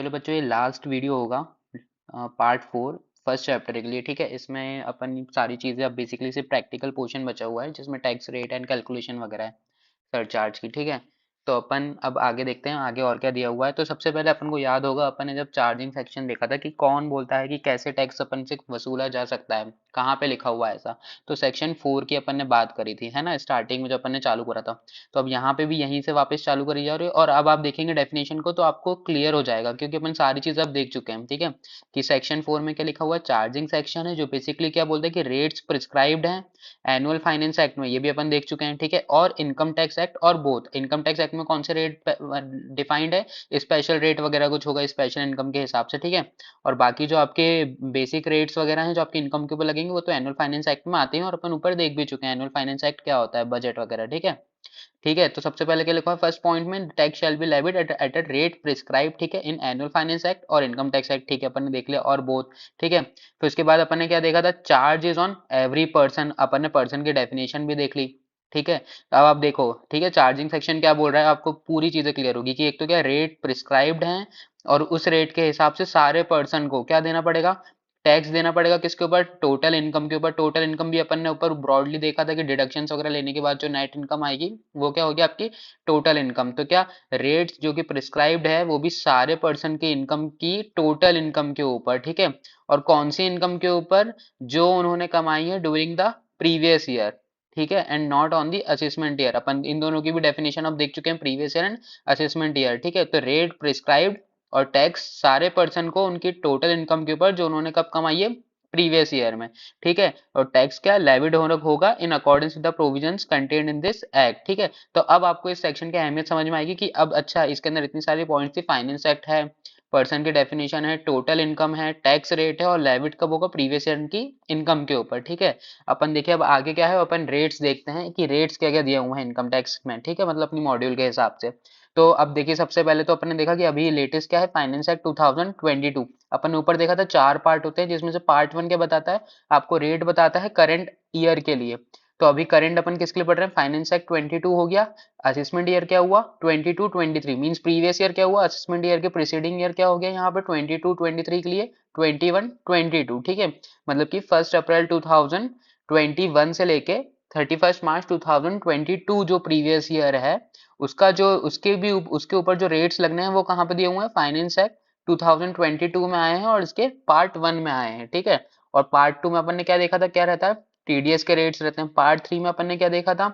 चलो बच्चों, ये लास्ट वीडियो होगा पार्ट 4 फर्स्ट चैप्टर के लिए। ठीक है, इसमें अपन सारी चीज़ें अब बेसिकली सिर्फ प्रैक्टिकल पोर्शन बचा हुआ है जिसमें टैक्स रेट एंड कैलकुलेशन वगैरह है सरचार्ज की। ठीक है, तो अपन अब आगे देखते हैं आगे और क्या दिया हुआ है। तो सबसे पहले अपन को याद होगा, अपन ने जब चार्जिंग सेक्शन देखा था कि कौन बोलता है कि कैसे टैक्स अपन से वसूला जा सकता है, कहाँ पे लिखा हुआ है ऐसा। तो सेक्शन 4 की अपन ने बात करी थी, है ना, स्टार्टिंग में जो अपन ने चालू करा था। तो अब यहाँ पे भी यहीं से वापस चालू करी जा रही है और अब आप देखेंगे डेफिनेशन को तो आपको क्लियर हो जाएगा, क्योंकि अपन सारी चीज़ अब देख चुके हैं। ठीक है, कि सेक्शन 4 में क्या लिखा हुआ है, चार्जिंग सेक्शन है जो बेसिकली क्या बोलते हैं कि रेट्स प्रिस्क्राइब्ड हैं एनुअल फाइनेंस एक्ट में, ये भी अपन देख चुके हैं। ठीक है, और इनकम टैक्स एक्ट, और बोथ इनकम टैक्स एक्ट में कौन से रेट डिफाइंड है, स्पेशल रेट वगैरह कुछ होगा स्पेशल इनकम के हिसाब से। ठीक है, और बाकी जो आपके बेसिक रेट्स वगैरह हैं जो आपकी इनकम के ऊपर लगेंगे वो तो एनुअल फाइनेंस एक्ट में आते हैं, और अपन ऊपर देख भी चुके हैं एनुअल फाइनेंस एक्ट क्या होता है, बजट वगैरह। ठीक है, ठीक है, तो सबसे पहले क्या लिखा है फर्स्ट पॉइंट में, tax shall be levied at a rate prescribe. ठीक है, इन एनुअल फाइनेंस एक्ट और इनकम टैक्स एक्ट। ठीक है, अपन ने देख लिया और बोथ। ठीक है, फिर उसके बाद अपन ने क्या देखा था, charge is on every person, अपन ने पर्सन की डेफिनेशन भी देख ली। ठीक है, अब आप देखो, ठीक है, चार्जिंग सेक्शन क्या बोल रहा है, आपको पूरी चीजें क्लियर होगी कि एक तो क्या रेट प्रिस्क्राइब्ड है और उस रेट के हिसाब से सारे पर्सन को क्या देना पड़ेगा, टैक्स देना पड़ेगा। किसके ऊपर, टोटल इनकम के ऊपर। टोटल इनकम भी अपन ने ऊपर ब्रॉडली देखा था कि डिडक्शंस वगैरह लेने के बाद जो नेट इनकम आएगी वो क्या होगी, आपकी टोटल इनकम। तो क्या रेट्स जो कि प्रिस्क्राइब्ड है वो भी सारे पर्सन की इनकम की टोटल इनकम के ऊपर। ठीक है, और कौन सी इनकम के ऊपर, जो उन्होंने कमाई है ड्यूरिंग द प्रीवियस ईयर। ठीक है, and not on the assessment year. अपन इन दोनों की भी डेफिनेशन अब देख चुके हैं, previous year and assessment year. ठीक है, तो रेट प्रिस्क्राइब्ड और टैक्स सारे पर्सन को उनकी टोटल इनकम के ऊपर जो उन्होंने कब कमाई है, प्रीवियस ईयर में। ठीक है, और टैक्स क्या लेविड होगा in accordance with the provisions contained in this act. ठीक है, तो अब आपको इस सेक्शन की अहमियत समझ में आएगी कि अब अच्छा इसके अंदर इतनी सारी पॉइंट्स थी, फाइनेंस एक्ट है, पर्सन की डेफिनेशन है, टोटल इनकम है, टैक्स रेट है, और लेविड कब होगा, प्रीवियस ईयर की इनकम के ऊपर। ठीक है, अपन देखिए अब आगे क्या है, अपन रेट्स देखते हैं कि रेट्स क्या क्या दिए हुए हैं इनकम टैक्स में। ठीक है, मतलब अपनी मॉड्यूल के हिसाब से। तो अब देखिए सबसे पहले तो अपन ने देखा कि अभी लेटेस्ट क्या है, फाइनेंस एक्ट 2022। अपन ने ऊपर देखा था 4 पार्ट होते हैं, जिसमें से पार्ट 1 क्या बताता है, आपको रेट बताता है करंट ईयर के लिए। तो अभी करंट अपन किसके लिए पढ़ रहे हैं, फाइनेंस एक्ट 22 हो गया। असेसमेंट ईयर क्या हुआ, 22-23 मींस प्रीवियस ईयर क्या हुआ, असेसमेंट ईयर के प्रीसीडिंग ईयर क्या हो गया यहाँ पे 22-23 के लिए 21-22। ठीक है, मतलब कि 1 अप्रैल 2021 से लेके 31 मार्च 2022 जो प्रीवियस ईयर है उसका जो उसके ऊपर जो रेट्स लगने हैं वो कहाँ पे दिए हुए हैं, फाइनेंस एक्ट 2022 में आए हैं और इसके पार्ट 1 में आए हैं। ठीक है, और पार्ट 2 में अपन ने क्या देखा था, क्या रहता है, टीडीएस के रेट्स रहते हैं। पार्ट 3 में अपन ने क्या देखा था,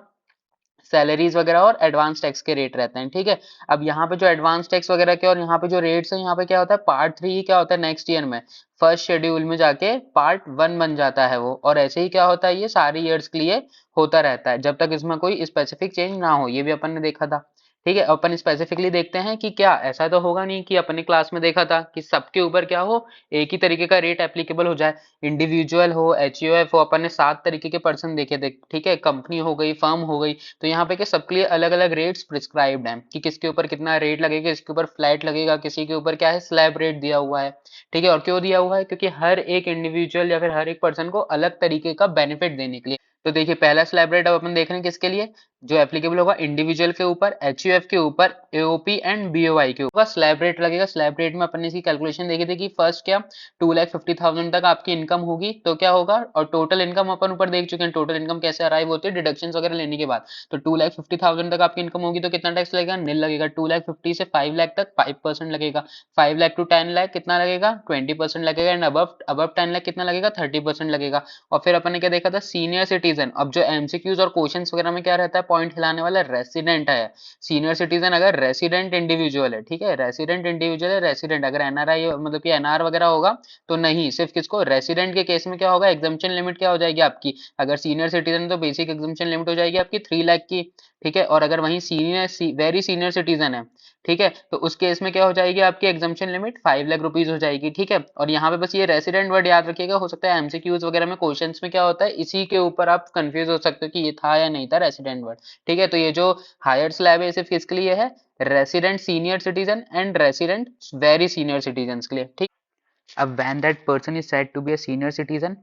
सैलरीज वगैरह और एडवांस टैक्स के रेट रहते हैं। ठीक है, अब यहाँ पे जो एडवांस टैक्स वगैरह के और यहाँ पे जो रेट्स हैं, यहाँ पे क्या होता है, पार्ट 3 क्या होता है नेक्स्ट ईयर में, फर्स्ट शेड्यूल में जाके पार्ट 1 बन जाता है वो, और ऐसे ही क्या होता है, ये सारे ईयर्स के लिए होता रहता है जब तक इसमें कोई स्पेसिफिक चेंज ना हो। ये भी अपन ने देखा था। ठीक है, अपन स्पेसिफिकली देखते हैं कि क्या ऐसा तो होगा नहीं कि अपने क्लास में देखा था कि सबके ऊपर क्या हो, एक ही तरीके का रेट एप्लीकेबल हो जाए, इंडिविजुअल हो, एचयूएफ हो, अपन ने 7 तरीके के पर्सन देखे थे। ठीक है, कंपनी हो गई, फर्म हो गई, तो यहाँ पे क्या सबके लिए अलग अलग रेट्स प्रिस्क्राइब्ड हैं कि किसके ऊपर कितना रेट लगेगा, किसके ऊपर फ्लैट लगेगा, किसी के ऊपर क्या है स्लैब रेट दिया हुआ है। ठीक है, और क्यों दिया हुआ है, क्योंकि हर एक इंडिविजुअल या फिर हर एक पर्सन को अलग तरीके का बेनिफिट देने के लिए। तो देखिए पहला स्लैब रेट अब अपन देख रहे हैं किसके लिए, जो एप्लीकेबल होगा इंडिविजुअल के ऊपर, एचयूएफ के ऊपर, एओपी एंड बीओआई के ऊपर स्लैब रेट लगेगा। स्लैब रेट में अपन ने इसकी कैलकुलेशन देखी थी कि फर्स्ट क्या 2,50,000 तक आपकी इनकम होगी तो क्या होगा, और टोटल इनकम अपन ऊपर देख चुके हैं, टोटल इनकम कैसे अराइव होती है, डिडक्शंस वगैरह लेने के बाद। तो 2,50,000 तक आपकी इनकम होगी तो कितना टैक्स लगेगा, निल लगेगा। 2,50,000 से 5 लाख तक 5% लगेगा। 5 लाख टू 10 लाख कितना लगेगा, 20% लगेगा। एंड अब 10 लाख कितना लगेगा, 30% लगेगा। और फिर अपन ने क्या देखा था, सीनियर सिटीजन। अब जो एमसीक्यूज और क्वेश्चंस वगैरह में क्या रहता है, पॉइंट हिलाने वाला रेसिडेंट है। सीनियर सिटीजन अगर रेसिडेंट इंडिविजुअल है, ठीक है, रेसिडेंट इंडिविजुअल है, रेसिडेंट अगर एनआरआई मतलब कि एनआर वगैरह होगा तो नहीं, सिर्फ किसको, रेसिडेंट के केस में क्या होगा, एग्जम्पशन लिमिट क्या हो जाएगी आपकी, अगर सीनियर सिटीजन तो बेसिक एग्जम्पशन लिमिट हो जाएगी आपकी 3 लाख की। ठीक है, और अगर वहीं सीनियर वेरी सीनियर सिटीजन है, ठीक है, तो उस केस में क्या हो जाएगी आपकी एग्जम्पशन लिमिट 5 लाख रुपीज हो जाएगी। ठीक है, और यहाँ पे बस ये रेसिडेंट वर्ड याद रखिएगा, हो सकता है एमसीक्यूज वगैरह में क्वेश्चंस में क्या होता है इसी के ऊपर आप कंफ्यूज हो सकते हो कि ये था या नहीं था रेसिडेंट वर्ड। ठीक है, तो ये जो हायर स्लैब है सिर्फ किसके लिए है, resident senior citizen and resident very senior citizen के लिए। ठीक, अब when that person is said to be a senior citizen,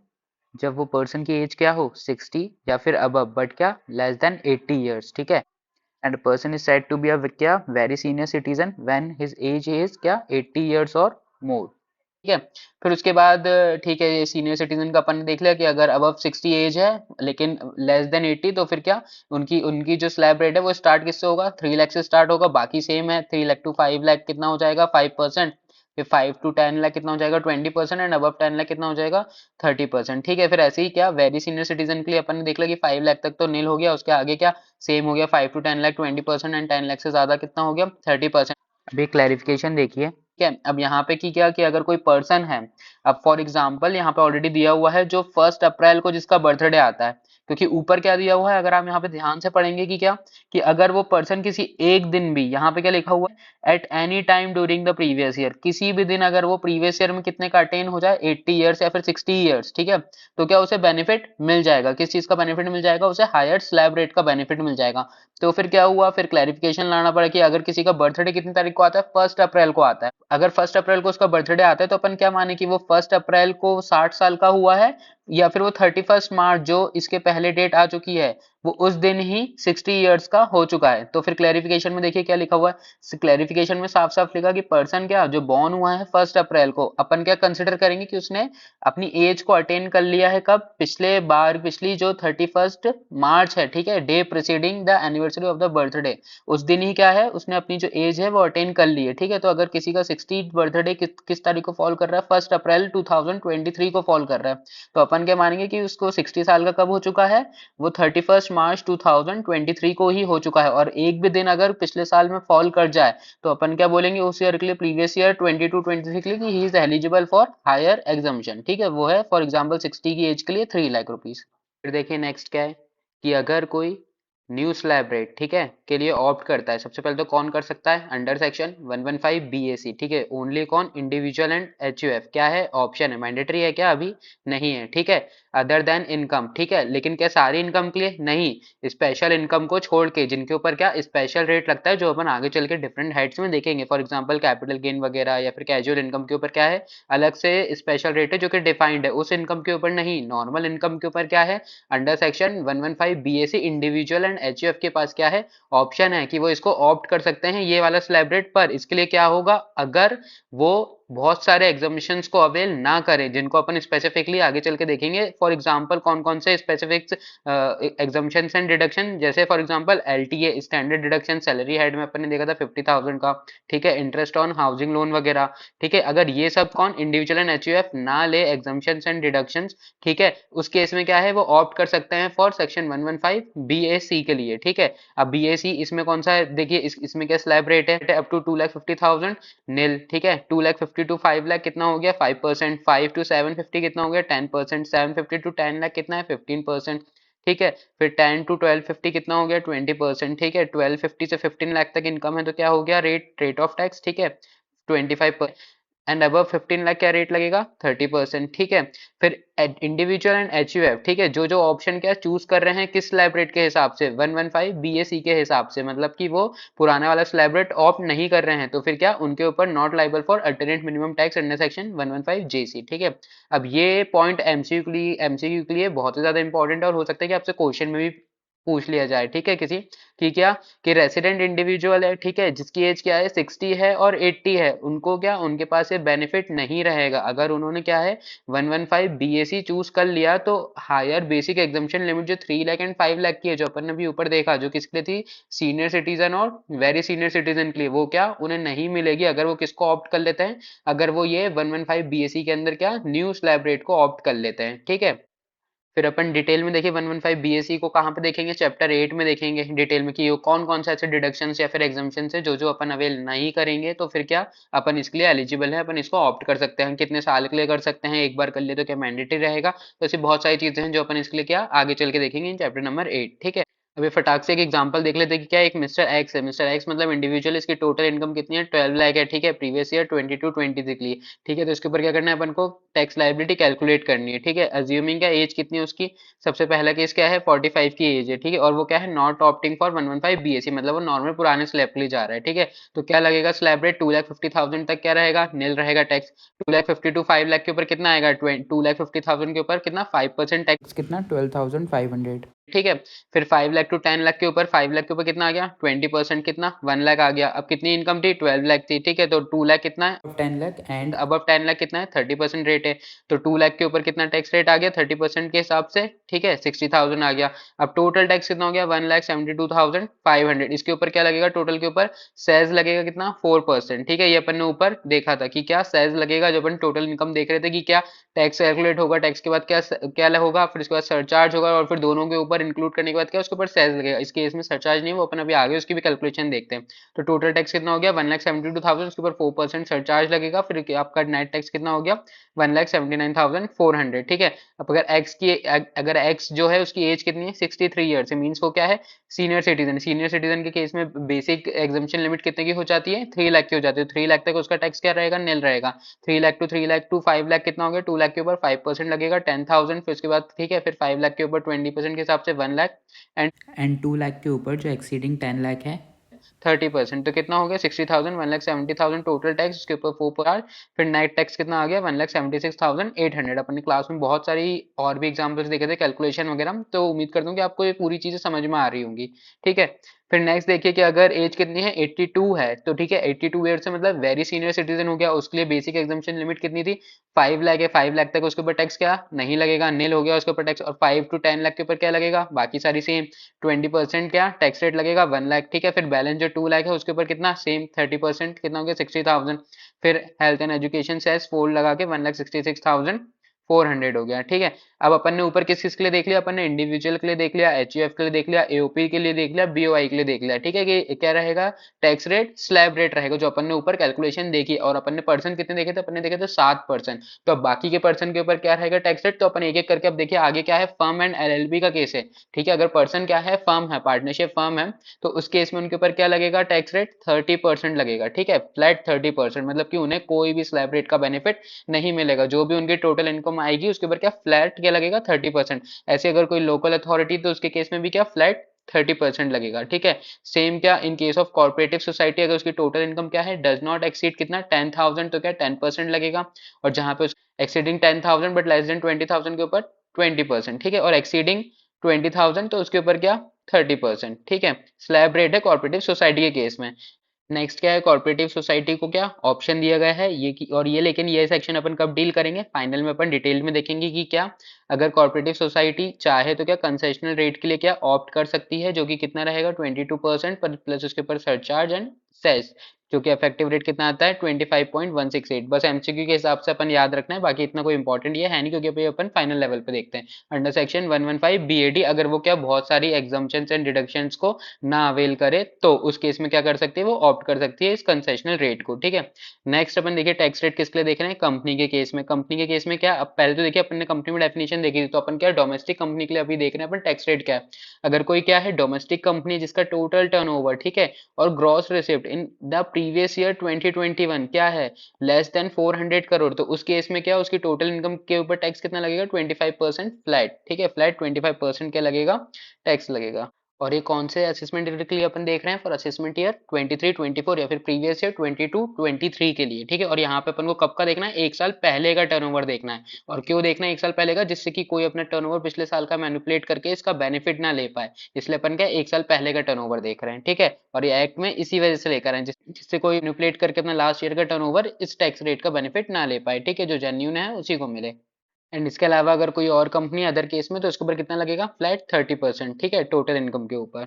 जब वो पर्सन की एज क्या हो 60 या फिर अबव, बट क्या लेस देन 80 ईयर्स। ठीक है, and person is said to be a क्या very senior citizen when his age is क्या 80 इयर्स और मोर। ठीक है। फिर उसके बाद ठीक है, ये सीनियर सिटीजन का अपन ने देख लिया कि अगर अबव 60 एज है लेकिन लेस देन 80, तो फिर क्या उनकी उनकी जो स्लैब रेट है वो स्टार्ट किससे होगा, 3 लाख से स्टार्ट होगा। बाकी सेम है, 3 लाख टू 5 लाख कितना हो जाएगा 5%। फिर 5 to 10 लाख कितना हो जाएगा 20%, एंड अबव 10 लाख कितना हो जाएगा 30%। ठीक है। फिर ऐसे ही क्या वेरी सीनियर सिटीजन के लिए अपन ने देख लिया कि 5 लाख तक तो नील हो गया, उसके आगे क्या सेम हो गया 5 to 10 लाख 20%, एंड 10 लाख से ज्यादा कितना हो गया 30%। अभी क्लैरिफिकेशन देखिए, ठीक है। अब यहाँ पे की क्या कि अगर कोई पर्सन है, अब फॉर एग्जांपल यहाँ पे ऑलरेडी दिया हुआ है जो 1 अप्रैल को जिसका बर्थडे आता है, क्योंकि ऊपर क्या दिया हुआ है अगर आप यहाँ पे ध्यान से पढ़ेंगे कि क्या कि अगर वो पर्सन किसी एक दिन भी, यहाँ पे क्या लिखा हुआ है at any time during the previous year, किसी भी दिन अगर वो प्रीवियस ईयर में कितने का अटेन हो जाए 80 ईयर्स या फिर 60 ईयर्स, ठीक है, तो क्या उसे बेनिफिट मिल जाएगा, किस चीज का बेनिफिट मिल जाएगा, उसे हायर स्लैब रेट का बेनिफिट मिल जाएगा। तो फिर क्या हुआ, फिर क्लैरिफिकेशन लाना पड़ा कि अगर किसी का बर्थडे कितनी तारीख को आता है 1 अप्रैल को आता है, अगर 1 अप्रैल को उसका बर्थडे आता है तो अपन क्या माने कि वो 1 अप्रैल को 60 साल का हुआ है, या फिर वो 31 मार्च जो इसके पहले डेट आ चुकी है वो उस दिन ही 60 ईयर्स का हो चुका है। तो फिर क्लैरिफिकेशन में देखिए क्या लिखा हुआ है, क्लैरिफिकेशन में साफ साफ लिखा कि पर्सन क्या जो बॉर्न हुआ है 1 अप्रैल को, अपन क्या कंसिडर करेंगे कि उसने अपनी एज को अटेन कर लिया है कब, पिछले बार पिछली जो 31 मार्च है, ठीक है, day preceding the anniversary of the birthday, उस दिन ही क्या है उसने अपनी जो एज है वो अटेन कर ली है। ठीक है। तो अगर किसी का 60 बर्थडे किस तारीख को फॉल कर रहा है 1 अप्रैल 2023 को फॉल कर रहा है, तो अपन क्या मानेंगे कि उसको 60 साल का कब हो चुका है, वो 31 मार्च 2023 को ही हो चुका है। और एक भी दिन अगर पिछले साल में फॉल कर जाए तो अपन क्या बोलेंगे उस ईयर के लिए, प्रीवियस ईयर 22-23 के लिए, कि he is eligible for higher exemption. ठीक है। वो है फॉर एग्जाम्पल 60 की एज के लिए 3 लाख रुपीज। फिर देखिए नेक्स्ट क्या है कि अगर कोई न्यू स्लैब रेट, ठीक है, के लिए ऑप्ट करता है, सबसे पहले तो कौन कर सकता है, अंडर सेक्शन 115 बीएसी, ठीक है, ओनली कौन, इंडिविजुअल एंड एचयूएफ, क्या है ऑप्शन है, मैंडेटरी है क्या, अभी नहीं है, ठीक है। अदर देन इनकम, ठीक है, लेकिन क्या सारी इनकम के लिए नहीं, स्पेशल इनकम को छोड़ के, जिनके ऊपर क्या स्पेशल रेट लगता है जो अपन आगे चल के डिफरेंट हेड्स में देखेंगे, फॉर एग्जांपल कैपिटल गेन वगैरह या फिर कैजुअल इनकम के ऊपर क्या है अलग से स्पेशल रेट है जो कि डिफाइंड है, उस इनकम के ऊपर नहीं, नॉर्मल इनकम के ऊपर क्या है under section 115 BAC individual and HUF के पास क्या है ऑप्शन है कि वो इसको ऑप्ट कर सकते हैं ये वाला स्लैब रेट पर। इसके लिए क्या होगा, अगर वो बहुत सारे एग्जामिशंस को अवेल ना करें, जिनको अपन स्पेसिफिकली आगे चल के देखेंगे, फॉर एग्जांपल कौन कौन से स्पेसिफिक एग्जामिशंस एंड डिडक्शन, जैसे for example LTA standard deduction, salary head में अपन ने देखा था 50,000 का, ठीक है, इंटरेस्ट ऑन हाउसिंग लोन वगैरह, ठीक है, अगर ये सब कौन इंडिविजुअल एंड एचयूएफ ना ले एग्जामिशंस एंड डिडक्शंस, ठीक है, उस केस में क्या है वो ऑप्ट कर सकते हैं फॉर सेक्शन 115 बीएसी के लिए। ठीक है। अब बीएसी इसमें कौन सा है, देखिए इसमें क्या स्लैब रेट है अप टू 2,50,000 नील, ठीक है, 2,50,000 टू 5 लाख कितना हो गया 5%, 5 to 750 कितना हो गया 10%, 750 to 10 लाख कितना है 15%, ठीक है, फिर 10 to 1250 कितना हो गया 20%, ठीक है, 1250 से 15 लाख तक इनकम है तो क्या हो गया रेट ऑफ टैक्स, ठीक है 25%, एंड अबव 15 लाख क्या रेट लगेगा 30%, ठीक है। फिर इंडिविजुअल एंड एचयूएफ, ठीक है, जो जो ऑप्शन क्या चूज कर रहे हैं किस स्लैब रेट के हिसाब से 115 बीएसी के हिसाब से, मतलब कि वो पुराने वाला स्लैब रेट ऑप्ट नहीं कर रहे हैं, तो फिर क्या उनके ऊपर not liable for alternate minimum tax under section 115 जेसी। ठीक है। अब ये पॉइंट एमसीक्यू के लिए बहुत ही ज्यादा इंपॉर्टेंट है और हो सकता है कि आपसे क्वेश्चन में भी पूछ लिया जाए, ठीक है, किसी कि क्या कि रेसिडेंट इंडिविजुअल है, ठीक है, जिसकी एज क्या है 60 है और 80 है, उनको क्या उनके पास ये बेनिफिट नहीं रहेगा अगर उन्होंने क्या है 115 बीएसी चूज कर लिया, तो हायर बेसिक एग्जाम्पशन लिमिट जो 3 लाख एंड 5 लाख की है जो अपन ने भी ऊपर देखा जो किसके लिए थी सीनियर सिटीजन और वेरी सीनियर सिटीजन के लिए, वो क्या उन्हें नहीं मिलेगी अगर वो किसको ऑप्ट कर लेते हैं, अगर वो ये 115 बीएसी के अंदर क्या न्यू स्लैब रेट को ऑप्ट कर लेते हैं। ठीक है। फिर अपन डिटेल में देखिए 115 बीएससी को कहाँ पे देखेंगे, चैप्टर 8 में देखेंगे डिटेल में कि कौन कौन से ऐसे डिडक्शंस या फिर एग्जाम्पशन है जो जो अपन अवेल नहीं करेंगे, तो फिर क्या अपन इसके लिए एलिजिबल है, अपन इसको ऑप्ट कर सकते हैं, कितने साल के लिए कर सकते हैं, एक बार कर लिए तो क्या मैंडेटरी रहेगा, तो ऐसी बहुत सारी चीजें हैं जो अपन इसके लिए क्या आगे चल के देखेंगे इन चैप्टर नंबर 8। ठीक है। अभी फटाक से एक एग्जांपल देख लेते हैं कि क्या एक मिस्टर एक्स है, मिस्टर एक्स मतलब इंडिविजुअल, इसकी टोटल इनकम कितनी है 12 लाख है, ठीक है, प्रीवियस ईयर 22-23 के लिए, ठीक है, तो इसके ऊपर क्या करना है अपन को टैक्स लायबिलिटी कैलकुलेट करनी है। ठीक है। अज्यूमिंग क्या एज कितनी है उसकी, सबसे पहला केस क्या है 45 की एज है, ठीक है, और वो क्या है नॉट ऑप्टिंग फॉर 115 बीएससी, मतलब वो नॉर्मल पुराने स्लैब के लिए जा रहा है। ठीक है। तो क्या लगेगा स्लैब रेट 2,50,000 तक क्या रहेगा नील रहेगा टैक्स, 2,50,000 टू 5 लाख के ऊपर कितना आएगा 2,50,000 के ऊपर कितना 5% टैक्स कितना 12,500, ठीक है। फिर 5 लाख टू 10 लाख के ऊपर, 5 लाख के ऊपर कितना आ गया, 20% कितना, 1 लाख आ गया। अब कितनी इनकम थी, 12 लाख थी, ठीक है। तो 2 लाख कितना है, 10 लाख, एंड अब 10 लाख कितना है, 30% रेट है। तो 2 लाख के ऊपर कितना टैक्स रेट आ गया 30% के हिसाब से, ठीक है, 60,000 आ गया। अब टोटल टैक्स कितना हो गया, 1,72,500। इसके ऊपर क्या लगेगा, टोटल के ऊपर सेज लगेगा कितना, 4%, ठीक है। ये अपन ने ऊपर देखा था कि क्या सेज लगेगा, जो अपन टोटल इनकम देख रहे थे कि क्या टैक्स कैलकुलेट होगा, टैक्स के बाद क्या क्या होगा, फिर उसके बाद सरचार्ज होगा, और फिर दोनों के ऊपर इंक्लूड करने के बाद क्या उसके ऊपर सेस लगेगा। इस केस में सरचार्ज नहीं है, वो अपन अभी आगे उसकी भी कैलकुलेशन देखते हैं। तो टोटल टैक्स कितना हो गया, 1,72,000, उसके ऊपर 4% सरचार्ज लगेगा, फिर आपका नेट टैक्स कितना हो गया, 1,79,400, ठीक है। अब अगर एक्स जो है उसकी एज कितनी है, 63 ईयर से, मीन्स वो क्या है, सीनियर सिटीजन। सीनियर सिटीजन के केस में बेसिक एग्जाम्पशन लिमिट कितने की हो जाती है, 3 लाख की हो जाती है। 3 लाख तक उसका टैक्स क्या रहेगा, नील रहेगा। 3 लाख टू 5 लाख कितना हो गया, 2 लाख के ऊपर 5% लगेगा, 10,000। फिर उसके बाद ठीक है, फिर 5 लाख के ऊपर 20% के हिसाब से 1 लाख, एंड 2 लाख के ऊपर जो एक्सीडिंग 10 लाख है 30%। तो कितना हो गया, 60,000, 1,70,000 टोटल टैक्स, उसके ऊपर 4%। फिर नेट टैक्स कितना आ गया, 1,76,800। अपनी क्लास में बहुत सारी और भी एग्जाम्पल्स देखे थे, कैलकुलेशन वगैरह, तो उम्मीद करता हूँ कि आपको ये पूरी चीजें समझ में आ रही होंगी, ठीक है। फिर नेक्स्ट देखिए कि अगर एज कितनी है, 82 है, तो ठीक है, 82 ईयर से मतलब वेरी सीनियर सिटीजन हो गया। उसके लिए बेसिक एग्जाम्पशन लिमिट कितनी थी, 5 लाख है। 5 लाख तक उसके ऊपर टैक्स क्या नहीं लगेगा, नील हो गया उसके ऊपर टैक्स। और 5 to 10 लाख के ऊपर क्या लगेगा, बाकी सारी सेम 20% क्या टैक्स रेट लगेगा, 1 लाख, ठीक है। फिर बैलेंस जो 2 लाख है उसके ऊपर कितना सेम 30%, कितना हो गया, 60,000। फिर हेल्थ एंड एजुकेशन सेस 4 लगा के 1,66,400 हो गया, ठीक है। अब अपन ने ऊपर किस किस के लिए देख लिया, अपन ने इंडिविजुअल के लिए देख लिया, एचयूएफ के लिए देख लिया, एओपी के लिए देख लिया, बीओआई के लिए देख लिया, ठीक है। कि क्या रहेगा, टैक्स रेट स्लैब रेट रहेगा, जो अपन ने ऊपर कैलकुलेशन देखी। और अपन ने पर्सन कितने देखे थे, अपन ने देखे थे 7%। तो अब बाकी के पर्सन के ऊपर क्या रहेगा टैक्स रेट, तो अपन एक एक करके अब देखिए आगे क्या है, फर्म एंड एलएलबी का केस है, ठीक है। अगर पर्सन क्या है, फर्म है, पार्टनरशिप फर्म है, तो उस केस में उनके ऊपर क्या लगेगा टैक्स रेट, 30% लगेगा, ठीक है, फ्लैट 30%। मतलब कि उन्हें कोई भी स्लैब रेट का बेनिफिट नहीं मिलेगा, जो भी उनकी टोटल इनकम आएगी उसके ऊपर क्या फ्लैट क्या लगेगा, 30%। ऐसे अगर कोई लोकल अथॉरिटी, तो उसके केस में भी क्या फ्लैट 30% लगेगा, ठीक है। सेम क्या in case of corporative society, अगर उसकी टोटल इनकम क्या है, डज नॉट एक्सीड कितना 10,000, तो क्या 10% लगेगा। और जहां पे एक्सीडिंग 10,000 बट लेस देन 20,000 के ऊपर 20%, ठीक है। और एक्सीडिंग 20,000 तो उसके ऊपर क्या 30%, ठीक है। स्लैब रेट है कॉर्पोरेटिव सोसाइटी के केस में। नेक्स्ट क्या है, कॉर्पोरेटिव सोसाइटी को क्या ऑप्शन दिया गया है ये की, और ये लेकिन ये सेक्शन अपन कब डील करेंगे, फाइनल में अपन डिटेल में देखेंगे कि क्या अगर कॉर्पोरेटिव सोसाइटी चाहे तो क्या कंसेशनल रेट के लिए क्या ऑप्ट कर सकती है, जो कि कितना रहेगा 22% पर प्लस उसके ऊपर सरचार्ज एंड सेस, जो कि इफेक्टिव रेट कितना आता है 25.168। बस एमसीक्यू के हिसाब से अपन याद रखना है, बाकी इतना कोई इंपॉर्टेंट ये है नहीं, क्योंकि अभी अपन फाइनल लेवल पे देखते हैं। अंडर सेक्शन 115 बीएडी अगर वो क्या बहुत सारी एग्जाम्पशंस एंड डिडक्शंस को ना अवेल करे, तो उस केस में क्या कर सकती है, वो ऑप्ट कर सकती है इस कंसेशनल रेट को, ठीक है। नेक्स्ट अपन देखिए टैक्स रेट किसके लिए देख रहे हैं, कंपनी के केस में। कंपनी के केस में क्या, अब पहले तो देखिए अपन ने कंपनी में डेफिनेशन देखी थी, तो अपन क्या डोमेस्टिक कंपनी के लिए अभी देख रहे हैं अपन टैक्स रेट क्या है। अगर कोई क्या है डोमेस्टिक कंपनी जिसका टोटल टर्नओवर, ठीक है, और gross receipt in the previous year 2021 क्या है लेस देन 400 करोड़, तो उस केस में क्या उसकी टोटल इनकम के ऊपर टैक्स कितना लगेगा 25% फ्लैट, ठीक है। फ्लैट 25% क्या लगेगा, टैक्स लगेगा। और ये कौन से असेसमेंट ईयर के लिए अपन देख रहे हैं, फॉर असेसमेंट ईयर 23-24 या फिर प्रीवियस ईयर 22-23 के लिए, ठीक है। और यहाँ पे अपन को कब का देखना है, एक साल पहले का टर्नओवर देखना है। और क्यों देखना है एक साल पहले का, जिससे कि कोई अपना टर्नओवर पिछले साल का मैनिपुलेट करके इसका बेनिफिट ना ले पाए, इसलिए अपन क्या एक साल पहले का टर्नओवर देख रहे हैं, ठीक है। और ये एक्ट में इसी वजह से लेकर आए हैं, जिससे कोई मैनिपुलेट करके अपना लास्ट ईयर का टर्नओवर इस टैक्स रेट का बेनिफिट ना ले पाए, ठीक है, जो जेन्यून है उसी को मिले। एंड इसके अलावा अगर कोई और कंपनी अदर केस में, तो उसके ऊपर कितना लगेगा फ्लैट 30%, ठीक है, टोटल इनकम के ऊपर।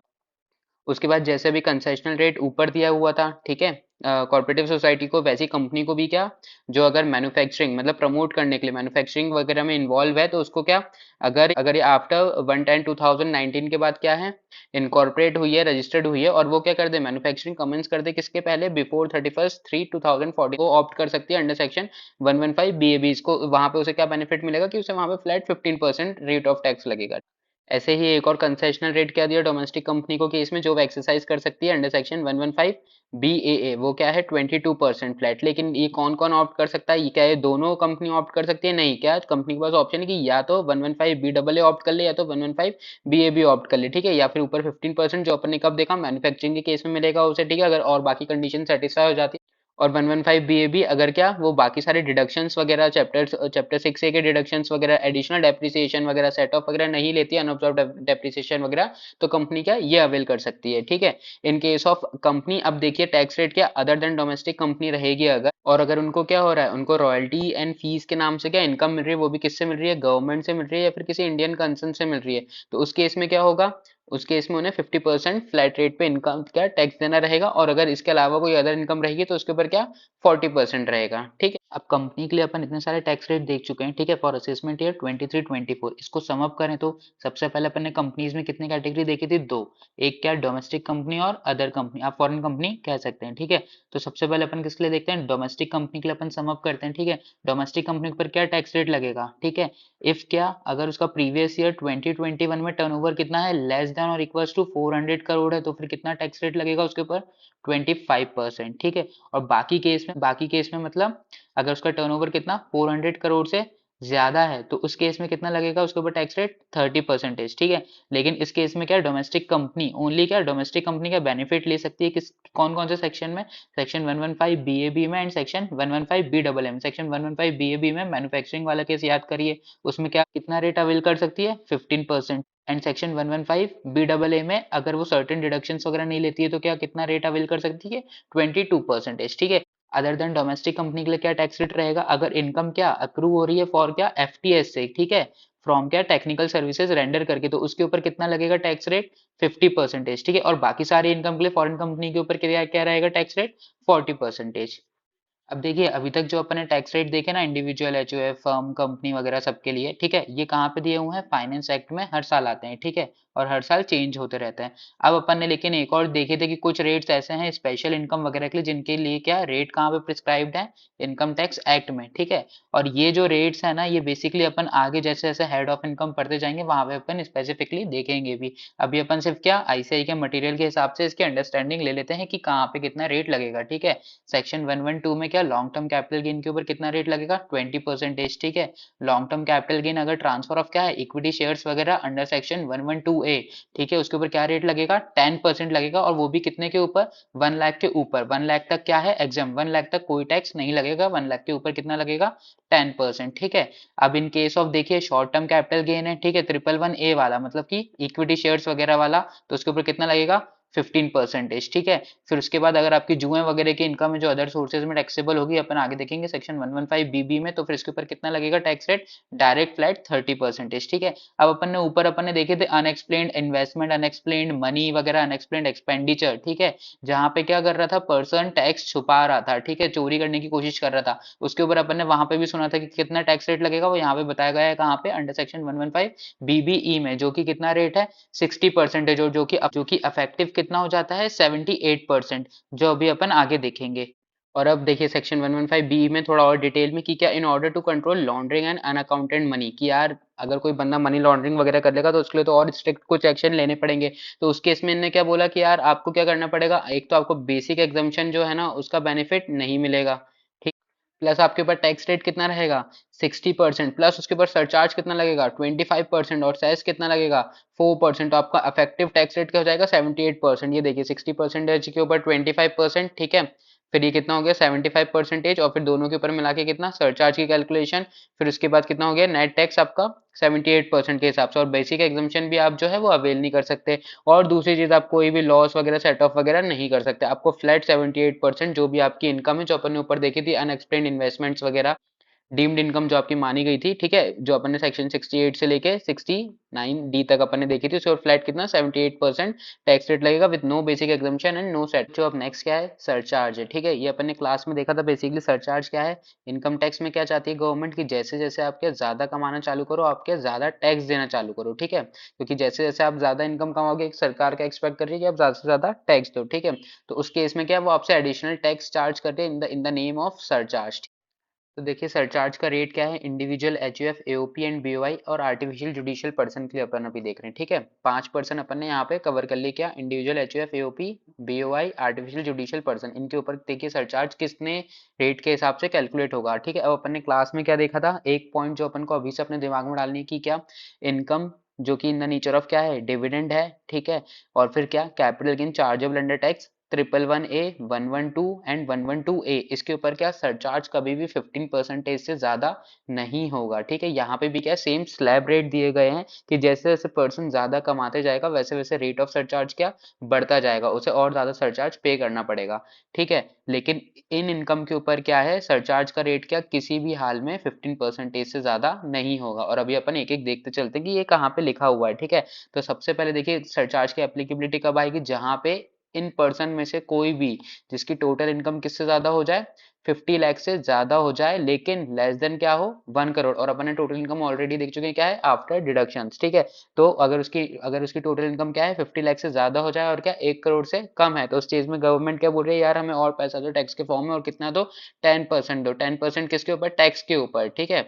उसके बाद जैसे भी कंसेशनल रेट ऊपर दिया हुआ था, ठीक है, कॉर्पोरेटिव सोसाइटी को, वैसी कंपनी को भी क्या, जो अगर मैन्युफैक्चरिंग मतलब प्रमोट करने के लिए मैन्युफैक्चरिंग वगैरह में इन्वॉल्व है, तो उसको क्या अगर अगर ये आफ्टर 1/10/2019 के बाद क्या है इनकॉर्पोरेट हुई है, रजिस्टर्ड हुई है, और वो क्या कर दे मैन्युफैक्चरिंग कमेंस कर दे किसके पहले, बिफोर 31/3/2014 को ऑप्ट कर सकती है अंडर सेक्शन 115 बीएबी। इसको वहां पे उसे क्या बेनिफिट मिलेगा कि उसे वहां पे फ्लैट 15% रेट ऑफ टैक्स लगेगा। ऐसे ही एक और कंसेशनल रेट क्या दिया डोमेस्टिक कंपनी को केस में, जो वो एक्सरसाइज कर सकती है अंडर सेक्शन 115 बीएए, वो क्या है 22% फ्लैट। लेकिन ये कौन कौन ऑप्ट कर सकता है, ये क्या है दोनों कंपनी ऑप्ट कर सकती है, नहीं, क्या कंपनी के पास ऑप्शन है कि या तो 115 बी डबल ए ऑप्ट कर ले, या तो 115 बी ए बी ऑप्ट कर ले, ठीक है। या फिर ऊपर 15% जो अपन ने कब देखा मैन्युफैक्चरिंग के केस में मिलेगा उसे, ठीक है, अगर और बाकी कंडीशन सेटिस्फाई हो जाती है और 115 BAB अगर क्या वो बाकी सारे डिडक्शंस वगैरह चैप्टर 6A के डिडक्शंस वगैरह एडिशनल डेप्रिसिएशन वगैरह सेट ऑफ वगैरह नहीं लेती है, अनअब्जॉर्ब्ड डेप्रिसिएशन वगैरह, तो कंपनी क्या ये अवेल कर सकती है, ठीक है। इन केस ऑफ कंपनी, अब देखिए टैक्स रेट क्या अदर देन डोमेस्टिक कंपनी रहेगी अगर, और अगर उनको क्या हो रहा है, उनको रॉयल्टी एंड फीस के नाम से क्या इनकम मिल रही है, वो भी किससे मिल रही है, गवर्नमेंट से मिल रही है या फिर किसी इंडियन कंसर्न से मिल रही है, तो उस केस में क्या होगा, उस केस में उन्हें 50% फ्लैट रेट पे इनकम क्या टैक्स देना रहेगा, और अगर इसके अलावा कोई अदर इनकम रहेगी तो उसके ऊपर क्या 40% रहेगा, ठीक है। अब कंपनी के लिए अपन इतने सारे टैक्स रेट देख चुके हैं, ठीक है, फॉर असेसमेंट ईयर 23-24, इसको सम अप करें तो सबसे पहले अपन ने कंपनीज में कितनी कैटेगरी देखी थी, दो, एक क्या डोमेस्टिक कंपनी और अदर कंपनी, आप फॉरेन कंपनी कह सकते हैं, ठीक है। तो सबसे पहले अपन किसके लिए देखते हैं, डोमेस्टिक कंपनी के लिए अपन सम अप करते हैं, ठीक है। डोमेस्टिक कंपनी पर क्या टैक्स रेट लगेगा, ठीक है, इफ क्या अगर उसका प्रीवियस ईयर 2021 में टर्नओवर कितना है, लेस देन और इक्वल्स टू 400 करोड़ है, तो फिर कितना टैक्स रेट लगेगा उसके ऊपर, 25%, ठीक है। और बाकी केस में मतलब अगर उसका टर्नओवर कितना 400 करोड़ से ज्यादा है, तो उस केस में कितना लगेगा उसके ऊपर टैक्स रेट, 30%, ठीक है। लेकिन इस केस में क्या डोमेस्टिक कंपनी ओनली क्या डोमेस्टिक कंपनी का बेनिफिट ले सकती है, किस कौन कौन से सेक्शन में, सेक्शन 115 BAB में and section 115 BAA, section 115 BAB में मैन्युफैक्चरिंग वाला केस याद करिए, उसमें क्या कितना रेट अवेल कर सकती है, 15%, एंड सेक्शन 115 BAA में अगर वो सर्टेन डिडक्शंस वगैरह नहीं लेती है तो क्या कितना रेट अवेल कर सकती है, 22%, ठीक है। अदर देन डोमेस्टिक कंपनी के लिए क्या टैक्स रेट रहेगा, अगर इनकम क्या अक्रू हो रही है फॉर क्या FTS से, ठीक है, फ्रॉम क्या टेक्निकल सर्विसेज रेंडर करके, तो उसके ऊपर कितना लगेगा टैक्स रेट, 50%, ठीक है। और बाकी सारी इनकम के लिए फॉरेन कंपनी के ऊपर क्या क्या रहेगा टैक्स रेट, 40%। अब देखिए अभी तक जो अपन ने टैक्स रेट देखे ना इंडिविजुअल HUF फर्म कंपनी वगैरह सबके लिए, ठीक है, ये कहाँ पे दिए हुए हैं, फाइनेंस एक्ट में हर साल आते हैं, ठीक है, और हर साल चेंज होते रहते हैं। अब अपन ने लेकिन एक और देखे थे कि कुछ रेट्स ऐसे हैं स्पेशल इनकम वगैरह के लिए जिनके लिए क्या रेट कहाँ पे प्रिस्क्राइब्ड है, इनकम टैक्स एक्ट में, ठीक है। और ये जो रेट्स है ना ये बेसिकली अपन आगे जैसे जैसे हेड ऑफ इनकम पढ़ते जाएंगे वहां पे अपन स्पेसिफिकली देखेंगे भी। अभी अपन सिर्फ क्या ICI के मटेरियल के हिसाब से इसकी अंडरस्टैंडिंग ले लेते हैं कि कहाँ पे कितना रेट लगेगा, ठीक है। सेक्शन 112 में क्या लॉन्ग टर्म कैपिटल गेन के ऊपर कितना रेट लगेगा, 20%, ठीक है। लॉन्ग टर्म कैपिटल गेन अगर ट्रांसफर ऑफ क्या है इक्विटी शेयर्स वगैरह अंडर सेक्शन 112A, ठीक है, उसके ऊपर क्या रेट लगेगा, 10% लगेगा, और वो भी कितने के ऊपर, 1 लाख के ऊपर, 1 लाख तक क्या है एग्जाम, 1 लाख तक कोई टैक्स नहीं लगेगा, 1 लाख के ऊपर कितना लगेगा, 10%, ठीक है। अब इन केस ऑफ देखिए शॉर्ट टर्म कैपिटल गेन है, ठीक है, 111A वाला मतलब कि इक्विटी शेयर्स वगैरह वाला, तो उसके ऊपर कितना लगेगा, 15%, ठीक है। फिर उसके बाद अगर आपकी जुए वगैरह की इनकम है जो अदर सोर्सेज में टैक्सेबल होगी, अपन आगे देखेंगे सेक्शन 115 BB में, तो फिर इसके ऊपर कितना लगेगा टैक्स रेट, डायरेक्ट फ्लैट 30%, ठीक है। अब अपन ने देखे थे अनएक्सप्लेन्ड इन्वेस्टमेंट, अनएक्सप्लेन्ड मनी वगैरह, अनएक्सप्लेन्ड एक्सपेंडिचर, ठीक है, जहां पे क्या कर रहा था पर्सन टैक्स छुपा रहा था, ठीक है, चोरी करने की कोशिश कर रहा था, उसके ऊपर अपन ने वहां पे भी सुना था कि कितना टैक्स रेट लगेगा, वो यहाँ पे बताया गया है कहाँ पे, अंडर सेक्शन 115 BBE में, जो कि कितना रेट है, 60%, जो कि इफेक्टिव कितना हो जाता है 78%, जो अभी अपन आगे देखेंगे। और अब देखिए सेक्शन 115 बी में थोड़ा और डिटेल में कि क्या in order to control laundering and unaccounted money, कि यार अगर कोई बंदा मनी लॉन्ड्रिंग वगैरह कर लेगा तो उसके लिए तो और स्ट्रिक्ट कुछ एक्शन लेने पड़ेंगे। तो उस केस में इन्होंने क्या बोला कि यार आपको क्या करना पड़ेगा, एक तो आपको बेसिक एग्जम्पशन जो है ना उसका बेनिफिट नहीं मिलेगा, ठीक, प्लस आपके ऊपर टैक्स रेट कितना रहेगा, 60%, प्लस उसके ऊपर सरचार्ज कितना लगेगा, 25%, और सेस कितना लगेगा, 4%, तो आपका इफेक्टिव टैक्स रेट क्या हो जाएगा, 78%। ये देखिए 60% के ऊपर 25%, ठीक है, फिर ये कितना हो गया 75%, और फिर दोनों के ऊपर मिला के कितना सरचार्ज की कैलकुलेशन, फिर उसके बाद कितना हो गया नेट टैक्स आपका 78% के हिसाब से, और बेसिक एग्जाम्पशन भी आप जो है वो अवेल नहीं कर सकते। और दूसरी चीज आप कोई भी लॉस वगैरह सेट ऑफ वगैरह नहीं कर सकते, आपको फ्लैट 78% जो भी आपकी इनकम है, जो अपन ने ऊपर देखी थी अनएक्सप्लेन्ड इन्वेस्टमेंट्स वगैरह, डीम्ड इनकम जो आपकी मानी गई थी, ठीक है, जो अपन ने सेक्शन 68 से लेके 69D तक अपन ने देखी थी, उसके ऊपर फ्लैट कितना 78% टैक्स रेट लगेगा with no basic exemption and no set. जो अब नेक्स्ट क्या है सरचार्ज है, ठीक है, ये अपन ने क्लास में देखा था बेसिकली सरचार्ज क्या है। इनकम टैक्स में क्या चाहती है गवर्नमेंट की जैसे जैसे आपके ज्यादा कमाना चालू करो आपके ज्यादा टैक्स देना चालू करो, ठीक है, क्योंकि जैसे जैसे आप ज्यादा इनकम कमाओगे सरकार का एक्सपेक्ट कर रही है कि आप ज्यादा से ज्यादा टैक्स दो, ठीक है। तो उस केस में क्या वो आपसे एडिशनल टैक्स चार्ज करते हैं in the name of surcharge. तो देखिए सरचार्ज का रेट क्या है individual HUF AOP and BOI और आर्टिफिशियल जुडिशियल पर्सन के लिए अपन अभी देख रहे हैं, ठीक है, 5% अपन ने यहाँ पे कवर कर लिया, क्या individual HUF AOP BOI artificial judicial person, इनके ऊपर देखिए सरचार्ज किसने रेट के हिसाब से कैलकुलेट होगा, ठीक है। अब अपन ने क्लास में क्या देखा था, एक पॉइंट जो अपन को अभी से अपने दिमाग में डालनी है कि क्या इनकम जो कि इन द नेचर ऑफ क्या है डिविडेंड है, ठीक है, और फिर क्या capital gain chargeable under tax 111A, 112 and 112A, इसके ऊपर क्या सरचार्ज कभी भी 15% से ज्यादा नहीं होगा। ठीक है, यहाँ पे भी क्या सेम स्लैब रेट दिए गए हैं कि जैसे जैसे पर्सन ज्यादा कमाते जाएगा वैसे वैसे रेट ऑफ सरचार्ज क्या बढ़ता जाएगा, उसे और ज्यादा सरचार्ज पे करना पड़ेगा। ठीक है, लेकिन इन इनकम के ऊपर क्या है, सरचार्ज का रेट क्या किसी भी हाल में 15% से ज्यादा नहीं होगा। और अभी अपन एक एक देखते चलते हैं कि ये कहाँ पे लिखा हुआ है। ठीक है, तो सबसे पहले देखिए सरचार्ज की एप्लीकेबिलिटी कब आएगी, जहां पे इन पर्सन में से कोई भी जिसकी टोटल इनकम किससे ज्यादा हो जाए, 50 लाख से ज्यादा हो जाए, लेकिन लेस देन क्या हो, 1 करोड़। और अपन ने टोटल इनकम ऑलरेडी देख चुके हैं क्या है, आफ्टर डिडक्शंस। ठीक है, तो अगर उसकी टोटल इनकम क्या है 50 लाख से ज्यादा हो जाए और क्या 1 करोड़ से कम है, तो उस चीज में गवर्नमेंट क्या बोल रही है, यार हमें और पैसा दो टैक्स के फॉर्म में, और कितना दो, 10% दो। 10% किसके ऊपर, टैक्स के ऊपर। ठीक है,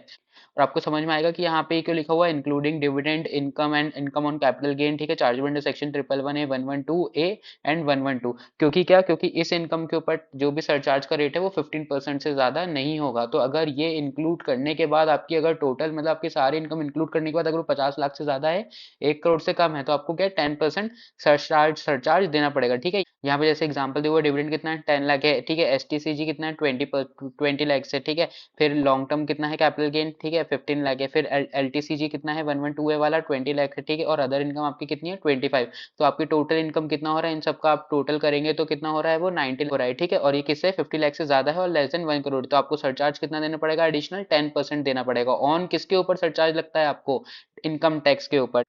और आपको समझ में आएगा कि यहाँ पे क्यों लिखा हुआ है, including dividend income and income on capital gain. ठीक है, chargeable under section 111A, 112A and 112। क्योंकि क्या, क्योंकि इस इनकम के ऊपर जो भी सरचार्ज का रेट है वो 15% से ज्यादा नहीं होगा। तो अगर ये इंक्लूड करने के बाद आपकी अगर टोटल मतलब आपकी सारी इनकम इंक्लूड करने के बाद अगर वो 50 लाख से ज्यादा है, 1 करोड़ से कम है, तो आपको क्या 10% सरचार्ज देना पड़ेगा। ठीक है, यहाँ पे जैसे एग्जांपल दिया हुआ, डिविडेंड कितना है 10 लाख है। ठीक है, एसटीसीजी कितना है 20 लाख से। ठीक है, फिर लॉन्ग टर्म कितना है कैपिटल गेन, ठीक है 15 लाख है। फिर एलटीसीजी कितना है 112A वाला 20 लाख है। ठीक है, और अदर इनकम आपकी कितनी है 25। तो आपकी टोटल इनकम कितना हो रहा है, इन सबका आप टोटल करेंगे तो कितना हो रहा है, वो 90 हो रहा है। ठीक है, और ये किससे 50 लाख से ज्यादा है और लेस देन 1 करोड़, तो आपको सरचार्ज कितना देना पड़ेगा, एडिशनल 10% देना पड़ेगा। ऑन किसके ऊपर सरचार्ज लगता है आपको, इनकम टैक्स के ऊपर।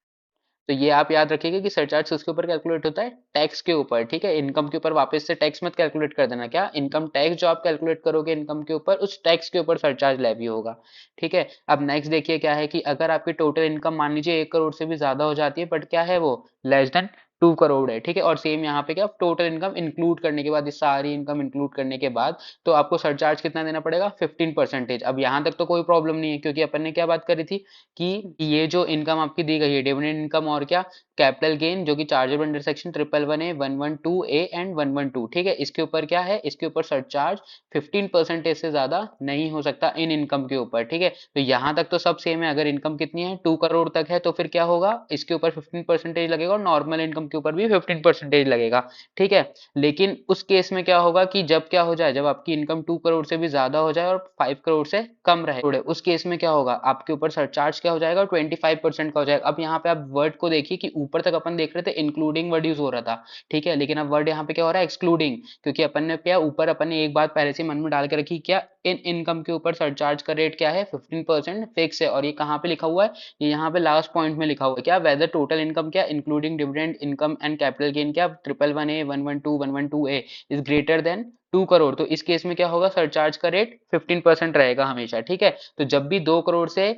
तो ये आप याद रखिएगा कि सरचार्ज किसके ऊपर कैलकुलेट होता है, टैक्स के ऊपर। ठीक है, इनकम के ऊपर वापस से टैक्स मत कैलकुलेट कर देना, क्या इनकम टैक्स जो आप कैलकुलेट करोगे इनकम के ऊपर, उस टैक्स के ऊपर सरचार्ज लेवी होगा। ठीक है, अब नेक्स्ट देखिए क्या है कि अगर आपकी टोटल इनकम मान लीजिए 1 करोड़ से भी ज्यादा हो जाती है, बट क्या है वो लेस देन 2 करोड़ है। ठीक है, और सेम यहाँ पे क्या टोटल इनकम इंक्लूड करने के बाद, इस सारी इनकम इंक्लूड करने के बाद, तो आपको सरचार्ज कितना देना पड़ेगा, 15%। अब यहाँ तक तो कोई प्रॉब्लम नहीं है, क्योंकि अपन ने क्या बात करी थी कि ये जो इनकम आपकी दी गई है डिविडेंड इनकम और क्या कैपिटल गेन, जो कि chargeable under section 111A, 112A and 112। ठीक है, इसके ऊपर क्या है, इसके ऊपर सरचार्ज 15% से ज्यादा नहीं हो सकता इन इनकम के ऊपर। ठीक है, तो यहाँ तक तो सब सेम है। अगर इनकम कितनी है 2 करोड़ तक है, तो फिर क्या होगा, इसके ऊपर 15% लगेगा और नॉर्मल इनकम के ऊपर भी 15% लगेगा। ठीक है, लेकिन उस केस में क्या होगा कि जब क्या हो जाए, जब आपकी इनकम 2 करोड़ से भी ज्यादा हो जाए और 5 करोड़ से कम रहे, उस केस में क्या होगा, आपके ऊपर सरचार्ज क्या हो जाएगा, 25% का हो जाएगा। अब यहाँ पे आप वर्ड को देखिए कि ऊपर तक अपन देख रहे थे इंक्लूडिंग वर्ड यूज हो रहा था। ठीक है, लेकिन अब वर्ड यहाँ पे क्या हो रहा है, एक्सक्लूडिंग। क्योंकि अपन ने क्या ऊपर अपन ने एक बात पहले से मन में डाल के रखी, क्या इन इनकम के ऊपर सरचार्ज का रेट क्या है 15% फिक्स है। और ये कहाँ पे लिखा हुआ है, ये यहाँ पे लास्ट पॉइंट में लिखा हुआ है, क्या वेदर टोटल इनकम क्या including dividend income and capital gain क्या 111A, 112A is greater than 2 crore, तो इस केस में क्या होगा, सरचार्ज का रेट 15% रहेगा हमेशा। ठीक है, तो जब भी 2 करोड़ से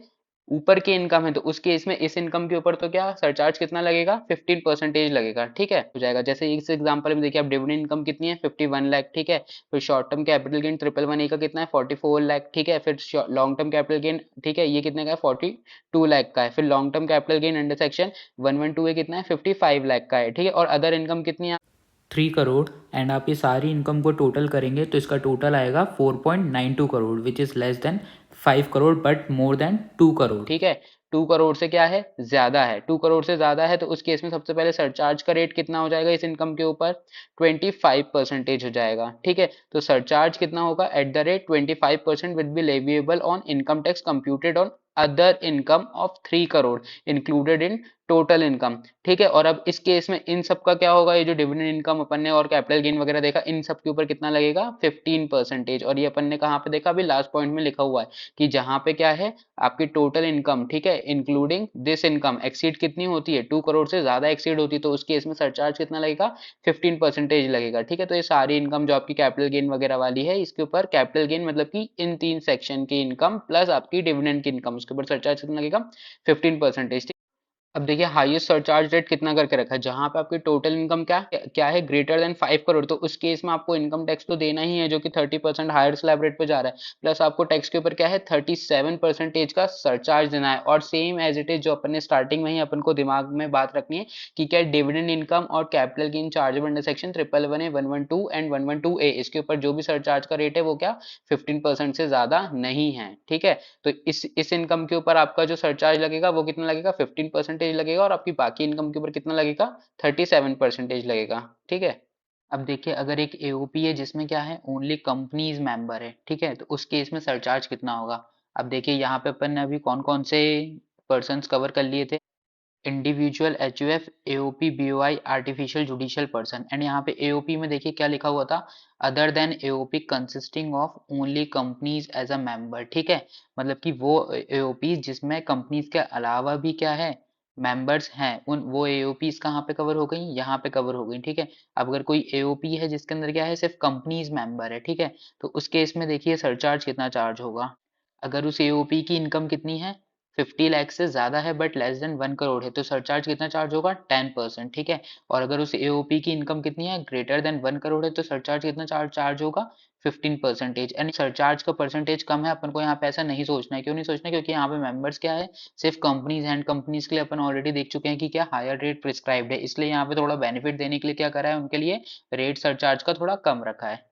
ऊपर की इनकम है, तो उस केस में इस इनकम के ऊपर तो क्या सरचार्ज कितना लगेगा, 15% लगेगा। ठीक है, हो जाएगा। जैसे इस एग्जांपल में देखिए आप डिविडेंड इनकम कितनी है 51 लाख। ठीक है, फिर short term capital gain 111A का कितना है 44 लाख। ठीक है, फिर लॉन्ग टर्म कैपिटल गेन, ठीक है, ये कितने का है 42 लाख का है। फिर long term capital gain under section 112A कितना है 55 लाख का है। ठीक है, और अदर इनकम कितनी है 3 करोड़। एंड आप ये सारी इनकम को टोटल करेंगे तो इसका टोटल आएगा 4.92 crore, which is less than 5 crore but more than 2 crore. ठीक है, 2 करोड़ से क्या है, ज्यादा है। 2 करोड़ से ज्यादा है, तो उस केस में सबसे पहले सरचार्ज का रेट कितना हो जाएगा इस इनकम के ऊपर, 25% हो जाएगा। ठीक है, तो सरचार्ज कितना होगा, at the rate 25% will be leviable on income tax computed on other income of 3 crore included in total income. ठीक है, और अब इस केस में इन सब का क्या होगा, ये जो डिविडेंड इनकम अपन ने और कैपिटल गेन वगैरह देखा, इन सब के ऊपर कितना लगेगा 15%। और ये अपन ने कहाँ पे देखा, अभी लास्ट पॉइंट में लिखा हुआ है कि जहां पे क्या है आपकी टोटल इनकम, ठीक है, इंक्लूडिंग दिस इनकम एक्सीड कितनी होती है 2 करोड़ से ज्यादा एक्सीड होती है, तो उस केस में सरचार्ज कितना लगेगा 15% लगेगा। ठीक है, तो ये सारी इनकम जो आपकी कैपिटल गेन वगैरह वाली है, इसके ऊपर कैपिटल गेन मतलब कि इन 3 सेक्शन की इनकम प्लस आपकी डिविडेंड की इनकम, उसके ऊपर सरचार्ज कितना लगेगा 15%। अब देखिए हाईएस्ट सरचार्ज रेट कितना करके रखा है, जहां पे आपकी टोटल इनकम क्या क्या है ग्रेटर देन 5 करोड़, तो उस केस में आपको इनकम टैक्स तो देना ही है, जो कि 30% हायर स्लैब रेट पे जा रहा है। प्लस आपको टैक्स के ऊपर क्या है 37% का सरचार्ज देना है। और सेम एज इट इज जो अपन ने स्टार्टिंग में ही अपन को दिमाग में बात रखनी है कि क्या डिविडेंड इनकम और capital gain chargeable under section 111A, 112 and 112A, इसके ऊपर जो भी सरचार्ज का रेट है वो क्या 15% से ज्यादा नहीं है। ठीक है, तो इस इनकम के ऊपर आपका जो सरचार्ज लगेगा वो कितना लगेगा 15% लगेगा, और आपकी बाकी इनकम के ऊपर कितना लगेगा 37% लगेगा। ठीक है। अब देखिए अगर एक एओपी है जिसमें क्या है ओनली कंपनीज मेंबर है, ठीक है, तो उस केस में सरचार्ज कितना होगा। अब देखिए यहाँ पे अपन ने अभी कौन कौन से पर्सन्स कवर कर लिए थे। Individual HUF AOP BOI artificial judicial person, and यहाँ पे एओपी में देखिए क्या लिखा हुआ था, other than AOP consisting of only companies as a member, ठीक है, मतलब कि वो एओपी जिसमें कंपनीज के अलावा भी क्या है मेंबर्स हैं, उन वो एओपीज कहाँ पे कवर हो गई, यहाँ पे कवर हो गई, ठीक है। अब अगर कोई एओपी है जिसके अंदर क्या है सिर्फ कंपनीज मेंबर है, ठीक है, तो उस केस में देखिए सरचार्ज कितना चार्ज होगा। अगर उस एओपी की इनकम कितनी है 50 लाख से ज्यादा है बट लेस देन 1 करोड़ है, तो सरचार्ज कितना चार्ज होगा 10%, ठीक है। और अगर उस एओपी की इनकम कितनी है ग्रेटर देन 1 करोड़ है, तो सरचार्ज कितना चार्ज होगा 15%। एंड सरचार्ज का परसेंटेज कम है, अपन को यहाँ पे ऐसा नहीं सोचना है। क्यों नहीं सोचना है? क्योंकि यहाँ पे मेंबर्स क्या है सिर्फ कंपनीज एंड कंपनीज के लिए अपन ऑलरेडी देख चुके हैं कि क्या हायर रेट प्रिस्क्राइब्ड है, इसलिए यहाँ पे थोड़ा बेनिफिट देने के लिए क्या करा है उनके लिए रेट सरचार्ज का थोड़ा कम रखा है।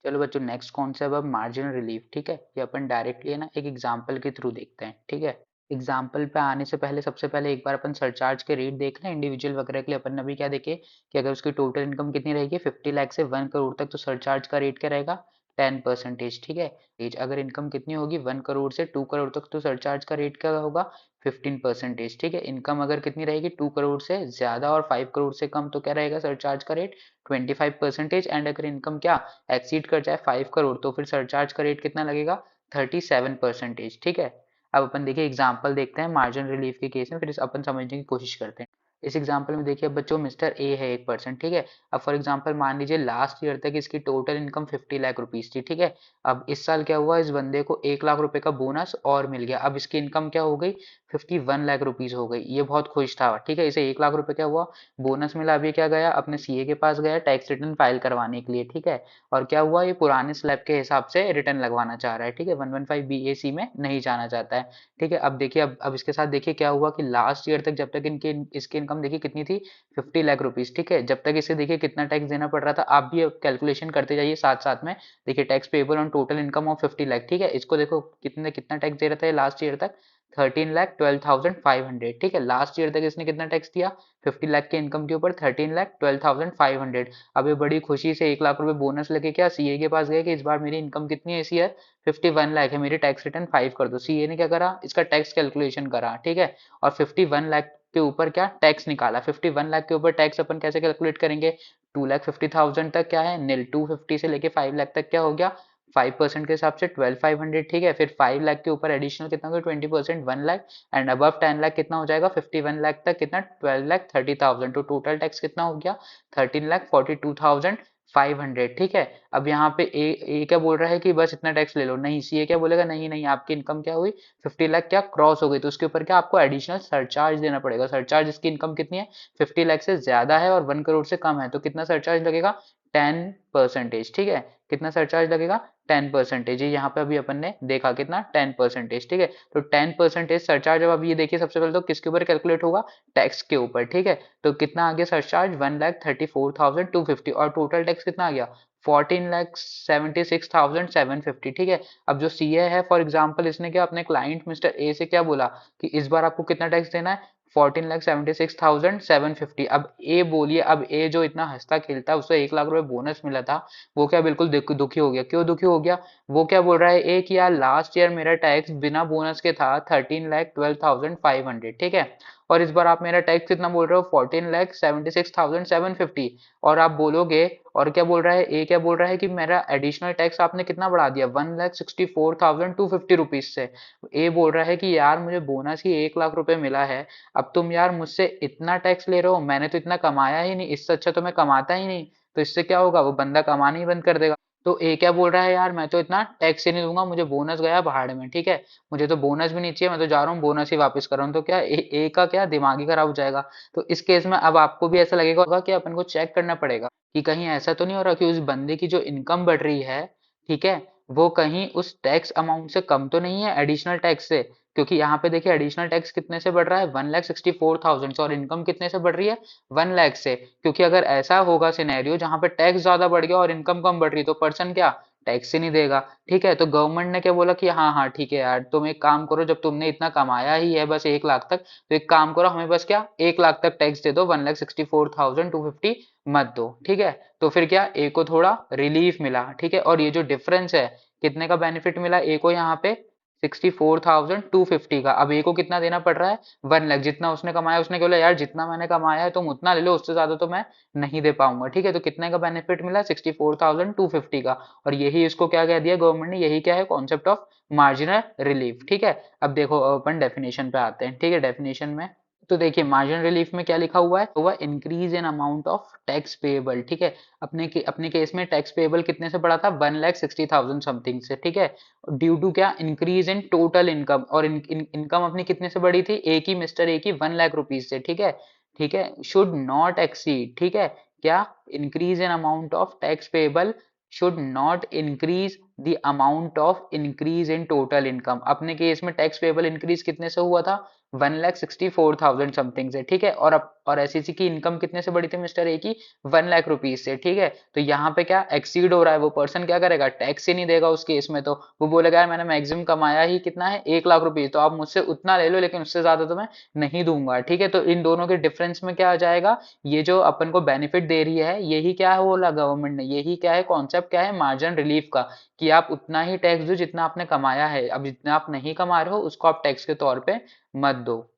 चलो बच्चों नेक्स्ट कॉन्सेप्ट अब मार्जिनल रिलीफ, ठीक है, ये अपन डायरेक्टली है ना एक एग्जांपल के थ्रू देखते हैं, ठीक है। एग्जाम्पल पे आने से पहले सबसे पहले एक बार अपन सरचार्ज के रेट देख लें इंडिविजुअल वगैरह के लिए। अपन ने अभी क्या देखे कि अगर उसकी टोटल इनकम कितनी रहेगी 50 लाख से 1 करोड़ तक, तो सरचार्ज का रेट क्या रहेगा 10%, ठीक है। अगर इनकम कितनी होगी 1 करोड़ से 2 करोड़ तक, तो सरचार्ज का रेट क्या होगा 15%, ठीक है। इनकम अगर कितनी रहेगी 2 करोड़ से ज्यादा और 5 करोड़ से कम, तो क्या रहेगा सरचार्ज का रेट 25%। एंड अगर इनकम क्या एक्सीड कर जाए 5 करोड़, तो फिर सरचार्ज का रेट कितना लगेगा 37%, ठीक है। अब अपन देखिए एग्जाम्पल देखते हैं मार्जिन रिलीफ के केस में, फिर अपन समझने की कोशिश करते हैं। इस एग्जाम्पल में देखिए बच्चों मिस्टर ए है एक पर्सन, ठीक है। अब फॉर एग्जाम्पल मान लीजिए लास्ट ईयर तक इसकी टोटल इनकम 50 लाख रुपीज थी, ठीक है। अब इस साल क्या हुआ, इस बंदे को 1 लाख रुपए का बोनस और मिल गया, अब इसकी इनकम क्या हो गई 51 लाख रुपीज हो गई। ये बहुत खुश था, ठीक है, इसे 1 लाख रुपए क्या हुआ बोनस मिला। अभी क्या गया अपने सीए के पास गया टैक्स रिटर्न फाइल करवाने के लिए, ठीक है। और क्या हुआ ये पुराने स्लैब के हिसाब से रिटर्न लगवाना चाह रहा है, ठीक है, 115 बीएसी में नहीं जाना चाहता है, ठीक है। अब देखिए अब इसके साथ देखिए क्या हुआ कि लास्ट ईयर तक जब तक इनके इसकी इनकम देखिए कितनी थी 50 लाख रुपीज, ठीक है। जब तक इसे देखिए कितना टैक्स देना पड़ रहा था, आप भी कैलकुलेशन करते जाइए साथ साथ में। देखिए tax payable on total income of 50 lakh, ठीक है, इसको देखो कितने कितना टैक्स दे रहा था लास्ट ईयर तक 13,12,500, ठीक है। लास्ट ईयर तक इसने कितना टैक्स दिया 50 लाख के इनकम के ऊपर 13,12,500। अब ये बड़ी खुशी से 1 लाख रुपए बोनस लेके क्या सीए के पास गए कि इस बार मेरी इनकम कितनी है इस ईयर 51 लाख है, मेरी टैक्स रिटर्न 5 कर दो। सीए ने क्या करा इसका टैक्स कैलकुलेशन करा, ठीक है, और 51 लाख के ऊपर क्या टैक्स निकाला। 51 लाख के ऊपर टैक्स अपन कैसे कैलकुलेट करेंगे, 2,50,000 तक क्या है नील, 250 से लेके 5 लाख तक क्या हो गया 5% के हिसाब से 12,500, ठीक है। फिर 5 लाख के ऊपर एडिशनल कितना होगा 20% 1 लाख, एंड अबव 10 लाख कितना हो जाएगा 51 लाख तक कितना 12,30,000, तो टोटल टैक्स कितना हो गया 13,42,500, ठीक है। अब यहाँ पे ए क्या बोल रहा है कि बस इतना टैक्स ले लो, नहीं सीए क्या बोलेगा नहीं नहीं आपकी इनकम क्या हुई 50 लाख क्या क्रॉस हो गई, तो उसके ऊपर क्या आपको एडिशनल सरचार्ज देना पड़ेगा। सरचार्ज इसकी इनकम कितनी है 50 लाख से ज्यादा है और 1 करोड़ से कम है, तो कितना सरचार्ज लगेगा 10%, ठीक है। कितना सरचार्ज लगेगा 10%, ये यहाँ पे अभी अपन ने देखा कितना 10%, ठीक है। तो 10% सरचार्ज, अब ये देखिए सबसे पहले तो किसके ऊपर कैलकुलेट होगा टैक्स के ऊपर, ठीक है। तो कितना आ गया सरचार्ज 1,34,250, और टोटल टैक्स कितना आ गया 14,76,750, ठीक है। अब जो सीए है फॉर एग्जाम्पल इसने क्या अपने क्लाइंट मिस्टर ए से क्या बोला कि इस बार आपको कितना टैक्स देना है 14,76,750। अब ए बोलिए, अब ए जो इतना हंसता खेलता उसे 1 लाख रुपए बोनस मिला था, वो क्या बिल्कुल दुखी हो गया। क्यों दुखी हो गया, वो क्या बोल रहा है ए कि यार लास्ट ईयर मेरा टैक्स बिना बोनस के था 13,12,500, ठीक है, और इस बार आप मेरा टैक्स कितना बोल रहे हो 14,76,750, और आप बोलोगे, और क्या बोल रहा है ए क्या बोल रहा है कि मेरा एडिशनल टैक्स आपने कितना बढ़ा दिया 1,64,250 रुपीज से। ए बोल रहा है कि यार मुझे बोनस ही 1 लाख रुपए मिला है, अब तुम यार मुझसे इतना टैक्स ले रहे हो, मैंने तो इतना कमाया ही नहीं, इससे अच्छा तो मैं कमाता ही नहीं। तो इससे क्या होगा वो बंदा कमाना ही बंद कर देगा। तो ए क्या बोल रहा है यार मैं तो इतना टैक्स ही नहीं दूंगा, मुझे बोनस गया भाड़ में, ठीक है, मुझे तो बोनस भी नहीं चाहिए, मैं तो जा रहा हूँ बोनस ही वापस कर रहा हूँ। तो क्या ए का क्या दिमाग ही खराब हो जाएगा। तो इस केस में अब आपको भी ऐसा लगेगा कि अपन को चेक करना पड़ेगा कि कहीं ऐसा तो नहीं हो रहा कि उस बंदे की जो इनकम बढ़ रही है, ठीक है, वो कहीं उस टैक्स अमाउंट से कम तो नहीं है एडिशनल टैक्स से। क्योंकि यहाँ पे देखिए एडिशनल टैक्स कितने से बढ़ रहा है 1,64,000 से, और इनकम कितने से बढ़ रही है 1 लाख से। क्योंकि अगर ऐसा होगा सिनेरियो जहां पे टैक्स ज्यादा बढ़ गया और इनकम कम बढ़ रही, तो पर्सन क्या टैक्स ही नहीं देगा। ठीक है, तो गवर्नमेंट ने क्या बोला कि हाँ हाँ ठीक है यार, तुम एक काम करो, जब तुमने इतना कमाया ही है बस 1 लाख तक, तो एक काम करो, हमें बस क्या 1 लाख तक टैक्स दे दो, 1,64,250 मत दो। ठीक है, तो फिर क्या ए को थोड़ा रिलीफ मिला। ठीक है, और ये जो डिफरेंस है, कितने का बेनिफिट मिला ए को यहाँ पे, 64,250 का। अब ए को कितना देना पड़ रहा है, 1 लाख। जितना उसने कमाया, उसने बोला यार जितना मैंने कमाया है तुम उतना ले लो, उससे ज्यादा तो मैं नहीं दे पाऊंगा। ठीक है, तो कितने का बेनिफिट मिला, 64,250 का। और यही इसको क्या कह दिया गवर्नमेंट ने, यही क्या है, कॉन्सेप्ट ऑफ मार्जिनल रिलीफ। ठीक है, अब देखो अपन डेफिनेशन पे आते हैं। ठीक है, डेफिनेशन में तो देखिए मार्जिनल रिलीफ में क्या लिखा हुआ है, हुआ increase in amount of tax payable. ठीक है, अपने केस में टैक्स पेएबल कितने से बढ़ा था, 1,60,000 समथिंग से। ठीक है, ड्यू टू क्या, इंक्रीज इन टोटल इनकम। और इनकम अपनी कितने से बढ़ी थी, ए की, मिस्टर ए की 1 लाख रुपीज से। ठीक है, ठीक है, शुड नॉट एक्सीड। ठीक है, क्या, increase in amount of tax payable should not increase the amount of increase in total income. अपने केस में टैक्स पेएबल इंक्रीज कितने से हुआ था, 1,64,000 समथिंग से। ठीक है, और एसईसी की इनकम कितने से बढ़ी थी मिस्टर ए की, 1 लाख रुपीज से। ठीक है, तो यहाँ पे क्या एक्सीड हो रहा है, वो पर्सन क्या करेगा, टैक्स ही नहीं देगा उस केस में। तो वो बोलेगा यार मैंने मैक्सिमम कमाया ही कितना है, 1 लाख रुपीज, तो आप मुझसे उतना ले लो, लेकिन उससे ज्यादा तो मैं नहीं दूंगा। ठीक है, तो इन दोनों के डिफरेंस में क्या आ जाएगा, ये जो अपन को बेनिफिट दे रही है, यही क्या है बोला गवर्नमेंट ने, यही क्या है कॉन्सेप्ट, क्या है, मार्जिन रिलीफ का, कि आप उतना ही टैक्स दो जितना आपने कमाया है। अब जितना आप नहीं कमा रहे हो उसको आप टैक्स के तौर पे मत दो।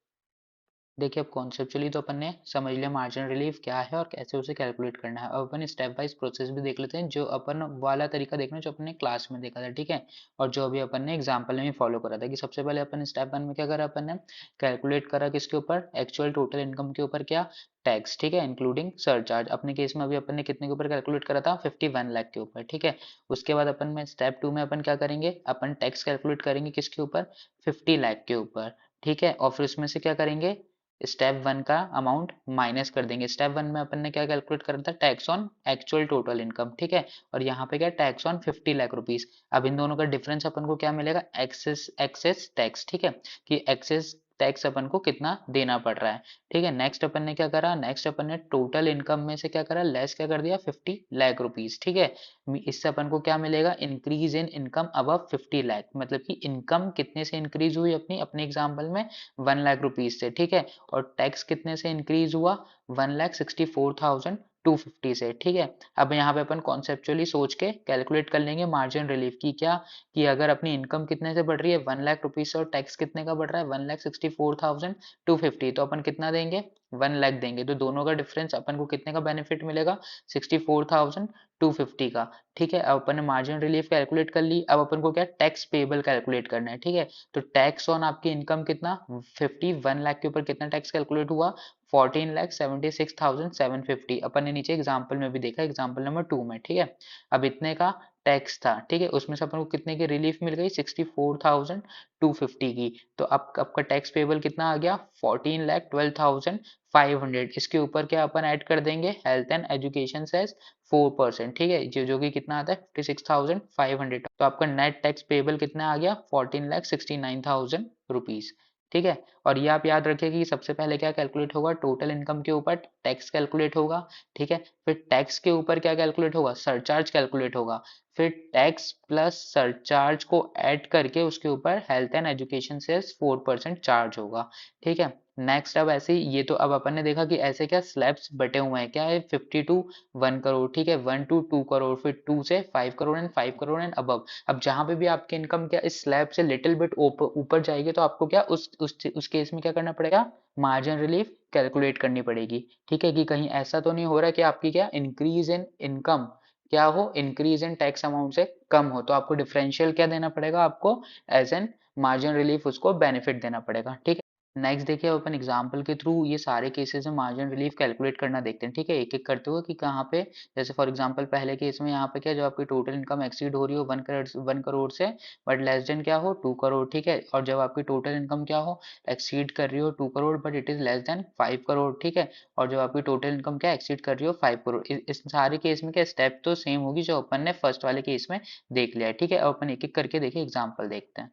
देखिए अब कॉन्सेप्चुअली तो अपन ने समझ लिया मार्जिन रिलीफ क्या है और कैसे उसे कैलकुलेट करना है। अब अपन स्टेप वाइज प्रोसेस भी देख लेते हैं, जो अपन वाला तरीका देखना जो अपन ने क्लास में देखा था। ठीक है, और जो अभी अपन ने एग्जाम्पल में भी फॉलो करा था, कि सबसे पहले अपन स्टेप 1 में क्या करा, अपन ने कैलकुलेट करा किसके ऊपर, एक्चुअल टोटल इनकम के ऊपर, क्या, टैक्स। ठीक है, इंक्लूडिंग सरचार्ज। अपने केस में अभी अपन ने कितने के ऊपर कैलकुलेट करा था, 51 लाख के ऊपर। ठीक है, उसके बाद अपन में स्टेप 2 में अपन क्या करेंगे, अपन टैक्स कैलकुलेट करेंगे किसके ऊपर, 50 लाख के ऊपर। ठीक है, और फिर उसमें से क्या करेंगे, स्टेप 1 का अमाउंट माइनस कर देंगे। स्टेप 1 में अपन ने क्या कैलकुलेट करा था, tax on actual total income. ठीक है, और यहाँ पे क्या, टैक्स ऑन 50 लाख रुपीज। अब इन दोनों का डिफरेंस अपन को क्या मिलेगा, एक्सेस एक्सेस टैक्स। ठीक है, कि एक्सेस टैक्स अपन को कितना देना पड़ रहा है। ठीक है, नेक्स्ट अपन ने क्या करा, नेक्स्ट अपन ने टोटल इनकम में से क्या करा, लेस क्या कर दिया, 50 लाख रुपीज। ठीक है, इससे अपन को क्या मिलेगा, increase in income above 50 lakh, मतलब कि इनकम कितने से इंक्रीज हुई अपनी, अपने एग्जाम्पल में 1 लाख रुपीज से। ठीक है, और टैक्स कितने से इंक्रीज हुआ, 1,64,250 से। ठीक है, अब यहाँ पे अपन कॉन्सेप्चुअली सोच के कैलकुलेट कर लेंगे मार्जिन रिलीफ की, क्या, कि अगर अपनी इनकम कितने से बढ़ रही है, 1 लाख रुपीज से, और टैक्स कितने का बढ़ रहा है, 1,64,250, तो अपन कितना देंगे, 1 लाख देंगे। तो दोनों का डिफरेंस अपन को कितने का बेनिफिट मिलेगा, 64,250 का। ठीक है, अब अपन ने मार्जिन रिलीफ कैलकुलेट कर ली। अब अपन को क्या, टैक्स पेबल कैलकुलेट करना है। ठीक है, तो टैक्स ऑन आपकी इनकम कितना, 51 लाख के ऊपर कितना टैक्स कैलकुलेट हुआ, 14,76,750। अपन ने नीचे एग्जाम्पल में भी देखा, एग्जाम्पल नंबर 2 में। ठीक है, अब इतने का टैक्स था। ठीक है, उसमें से अपन को कितने की रिलीफ मिल गई, 64,250 की। तो अब आपका टैक्स पेबल कितना आ गया, 14,12,500। इसके ऊपर क्या अपन ऐड कर देंगे, हेल्थ एंड एजुकेशन सेस 4%। ठीक है, जो जो कि कितना आता है, 56,500। तो आपका नेट टैक्स पेबल कितना आ गया, 14,69,000 रुपीज। ठीक है, और ये आप याद रखिए कि सबसे पहले क्या कैलकुलेट होगा, टोटल इनकम के ऊपर टैक्स कैलकुलेट होगा। ठीक है, फिर टैक्स के ऊपर क्या कैलकुलेट होगा, सरचार्ज कैलकुलेट होगा। फिर टैक्स प्लस सरचार्ज को ऐड करके उसके ऊपर हेल्थ एंड एजुकेशन से 4% चार्ज होगा। ठीक है, नेक्स्ट अब ऐसे ही, ये तो अब अपन ने देखा कि ऐसे क्या स्लैब्स बटे हुए हैं, क्या है, 50 टू 1 करोड़। ठीक है, 1 टू 2 करोड़, फिर 2 से 5 crore and 5 crore and above. अब जहां पे भी आपकी इनकम क्या इस स्लैब से लिटिल बिट ऊपर जाएगी, तो आपको क्या उस केस में क्या करना पड़ेगा, मार्जिन रिलीफ कैलकुलेट करनी पड़ेगी। ठीक है, कि कहीं ऐसा तो नहीं हो रहा कि आपकी क्या इंक्रीज इन इनकम क्या हो, इंक्रीज इन टैक्स अमाउंट से कम हो, तो आपको डिफरेंशियल क्या देना पड़ेगा, आपको एज एन मार्जिन रिलीफ उसको बेनिफिट देना पड़ेगा। ठीक है, नेक्स्ट देखिए अपन एग्जांपल के थ्रू ये सारे केसेस में मार्जिन रिलीफ कैलकुलेट करना देखते हैं। ठीक है, एक एक करते हुए कि कहाँ पे, जैसे फॉर एग्जांपल पहले केस में यहाँ पे क्या, जो आपकी टोटल इनकम एक्सीड हो रही हो 1 करोड़ से, बट लेस देन क्या हो, 2 करोड़। ठीक है, और जब आपकी टोटल इनकम क्या हो, एक्सीड कर रही हो 2 crore but it is less than 5 crore. ठीक है, और जब आपकी टोटल इनकम क्या एक्सीड कर रही हो 5 करोड़, इस सारे केस में क्या स्टेप तो सेम होगी जो अपन ने फर्स्ट वाले केस में देख लिया है। ठीक है, अब अपन एक एक करके देखिए एग्जाम्पल देखते हैं।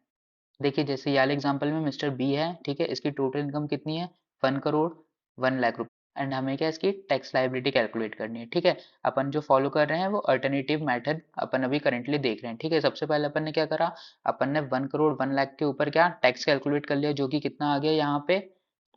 देखिए जैसे ये वाले एग्जांपल में मिस्टर बी है। ठीक है, इसकी टोटल इनकम कितनी है, 1 करोड़ 1 लाख रुपए। एंड हमें क्या इसकी टैक्स लाइबिलिटी कैलकुलेट करनी है, ठीक है। अपन जो फॉलो कर रहे हैं वो अल्टरनेटिव मेथड अपन अभी करेंटली देख रहे हैं, ठीक है। सबसे पहले अपन ने क्या करा, अपन ने 1 करोड़ 1 लाख के ऊपर क्या टैक्स कैलकुलेट कर लिया, जो कि कितना आ गया यहाँ पे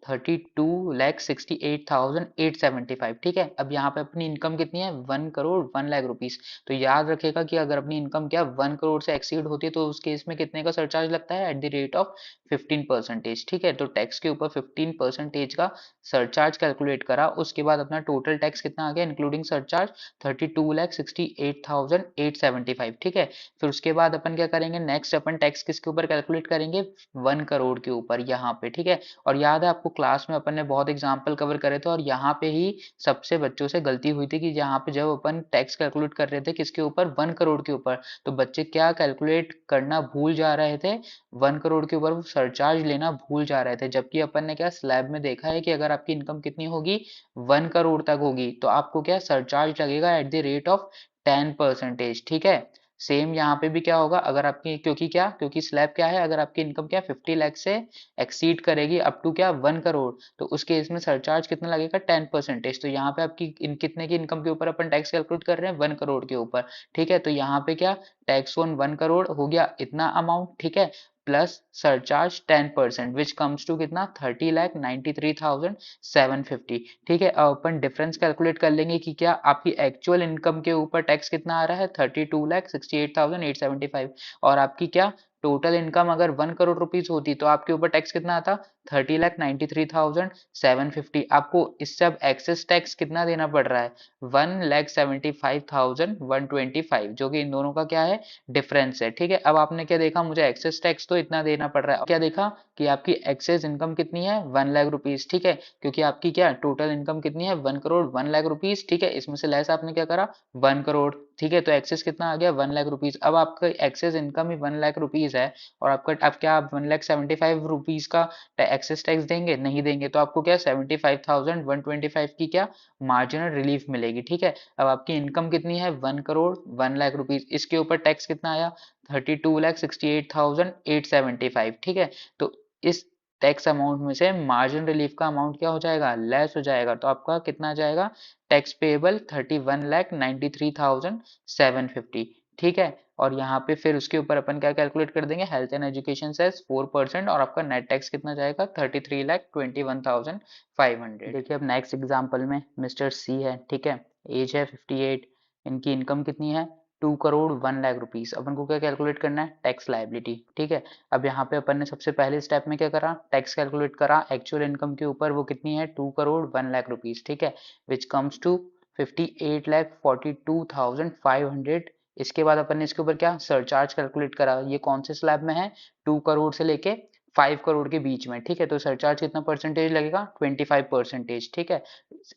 32,68,875, ठीक है। अब यहाँ पे अपनी इनकम कितनी है 1 करोड़ 1 लाख रुपीज। तो याद रखेगा कि अगर अपनी इनकम क्या 1 करोड़ से एक्सीड होती है तो उस केस में कितने का सरचार्ज लगता है, एट द रेट ऑफ 15%, ठीक है। तो टैक्स के ऊपर 15% का सरचार्ज कैलकुलेट करा, उसके बाद अपना टोटल टैक्स कितना आ गया इंक्लूडिंग सरचार्ज 32,68,875, ठीक है। फिर उसके बाद अपन क्या करेंगे, नेक्स्ट अपन टैक्स किसके ऊपर कैलकुलेट करेंगे, 1 करोड़ के ऊपर यहाँ पे, ठीक है। और याद है आपको क्लास में अपन ने बहुत एग्जाम्पल कवर करे थे और यहाँ पे ही सबसे बच्चों से गलती हुई थी कि यहाँ पे जब अपन टैक्स कैलकुलेट कर रहे थे किसके ऊपर 1 करोड़ के ऊपर, तो बच्चे क्या कैलकुलेट करना भूल जा रहे थे, 1 करोड़ के ऊपर वो सरचार्ज लेना भूल जा रहे थे। जबकि अपन ने क्या स्लैब में देखा है कि अगर आपकी इनकम कितनी होगी 1 करोड़ तक होगी तो आपको क्या सरचार्ज लगेगा एट द रेट ऑफ 10%, ठीक है। सेम यहाँ पे भी क्या होगा, अगर आपकी क्योंकि क्या क्योंकि स्लैब क्या है, अगर आपकी इनकम क्या 50 लाख से एक्सीड करेगी अप टू क्या 1 करोड़, तो उस केस में सरचार्ज कितना लगेगा 10%। तो यहाँ पे आपकी कितने की इनकम के ऊपर अपन टैक्स कैलकुलेट कर रहे हैं 1 करोड़ के ऊपर, ठीक है। तो यहाँ पे क्या टैक्स ऑन 1 करोड़ हो गया इतना अमाउंट, ठीक है, plus surcharge 10%, which comes to कितना 30,93,750, ठीक है। अब अपन डिफरेंस कैलकुलेट कर लेंगे कि क्या आपकी एक्चुअल इनकम के ऊपर टैक्स कितना आ रहा है 32,68,875, और आपकी क्या टोटल इनकम अगर 1 करोड़ रुपीज होती तो आपके ऊपर टैक्स कितना आता 30,93,750। आपको इससे अब एक्सेस टैक्स कितना देना पड़ रहा है 1,75,125, जो कि इन दोनों का क्या है डिफरेंस है, ठीक है। अब आपने क्या देखा, मुझे एक्सेस टैक्स तो इतना देना पड़ रहा है, क्या देखा कि आपकी एक्सेस इनकम कितनी है 1 लाख रुपीज, ठीक है। क्योंकि आपकी क्या टोटल इनकम कितनी है 1 करोड़ 1 लाख रुपीज, ठीक है। इसमें से लेस आपने क्या करा 1 करोड़, ठीक है। तो एक्सेस कितना आ गया 1 लाख रुपीज। अब आपका एक्सेस इनकम ही 1 लाख रुपीज है और आपका अब क्या आप 1,75,000 रुपीज का एक्सेस टैक्स देंगे, नहीं देंगे, तो आपको क्या 75,125 की क्या मार्जिनल रिलीफ मिलेगी, ठीक है। अब आपकी इनकम कितनी है 1 करोड़ 1 लाख रुपीज, इसके ऊपर टैक्स कितना आया 32,68,875, ठीक है। तो इस टैक्स अमाउंट में से मार्जिन रिलीफ का अमाउंट क्या हो जाएगा लेस हो जाएगा, तो आपका कितना आ जाएगा टैक्स पेबल 31,93,750, ठीक है। और यहाँ पे फिर उसके ऊपर अपन क्या कैलकुलेट कर देंगे, हेल्थ एंड एजुकेशन सेस 4%, और आपका नेट टैक्स कितना जाएगा 33,21,500। देखिए अब नेक्स्ट एग्जांपल में मिस्टर सी है, ठीक है, एज है 58, इनकी इनकम कितनी है 2 करोड़ 1 लाख रुपीज। अपन को क्या कैलकुलेट करना है टैक्स लाइबिलिटी, ठीक है। अब यहाँ पे अपन ने सबसे पहले स्टेप में क्या करा, टैक्स कैलकुलेट करा एक्चुअल इनकम के ऊपर, वो कितनी है 2 करोड़ 1 लाख रुपीज, ठीक है, विच कम्स टू 58,42,500। इसके बाद अपन ने इसके ऊपर क्या सरचार्ज कैलकुलेट करा, ये कौन से स्लैब में है 2 करोड़ से लेके 5 करोड़ के बीच में, ठीक है। तो सरचार्ज कितना परसेंटेज लगेगा 25%, ठीक है।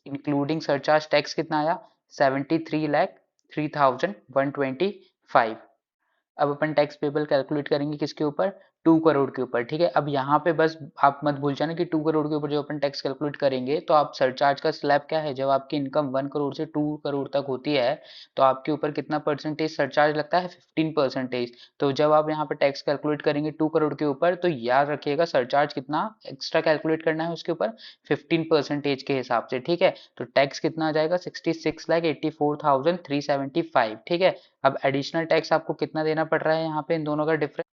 इंक्लूडिंग सरचार्ज टैक्स कितना आया 73,03,125। अब अपन टैक्स पेबल कैलकुलेट करेंगे किसके ऊपर 2 करोड़ के ऊपर, ठीक है। अब यहाँ पे बस आप मत भूल जाना कि 2 करोड़ के ऊपर जो अपन टैक्स कैलकुलेट करेंगे तो आप सरचार्ज का स्लैब क्या है, जब आपकी इनकम 1 करोड़ से 2 करोड़ तक होती है तो आपके ऊपर कितना परसेंटेज सरचार्ज लगता है 15%। तो जब आप यहाँ पे टैक्स कैलकुलेट करेंगे 2 करोड़ के ऊपर तो याद रखिएगा सरचार्ज कितना एक्स्ट्रा कैलकुलेट करना है उसके ऊपर 15% के हिसाब से, ठीक है। तो टैक्स कितना आ जाएगा 66,84,375, ठीक है। अब एडिशनल टैक्स आपको कितना देना पड़ रहा है यहाँ पे इन दोनों का डिफरेंस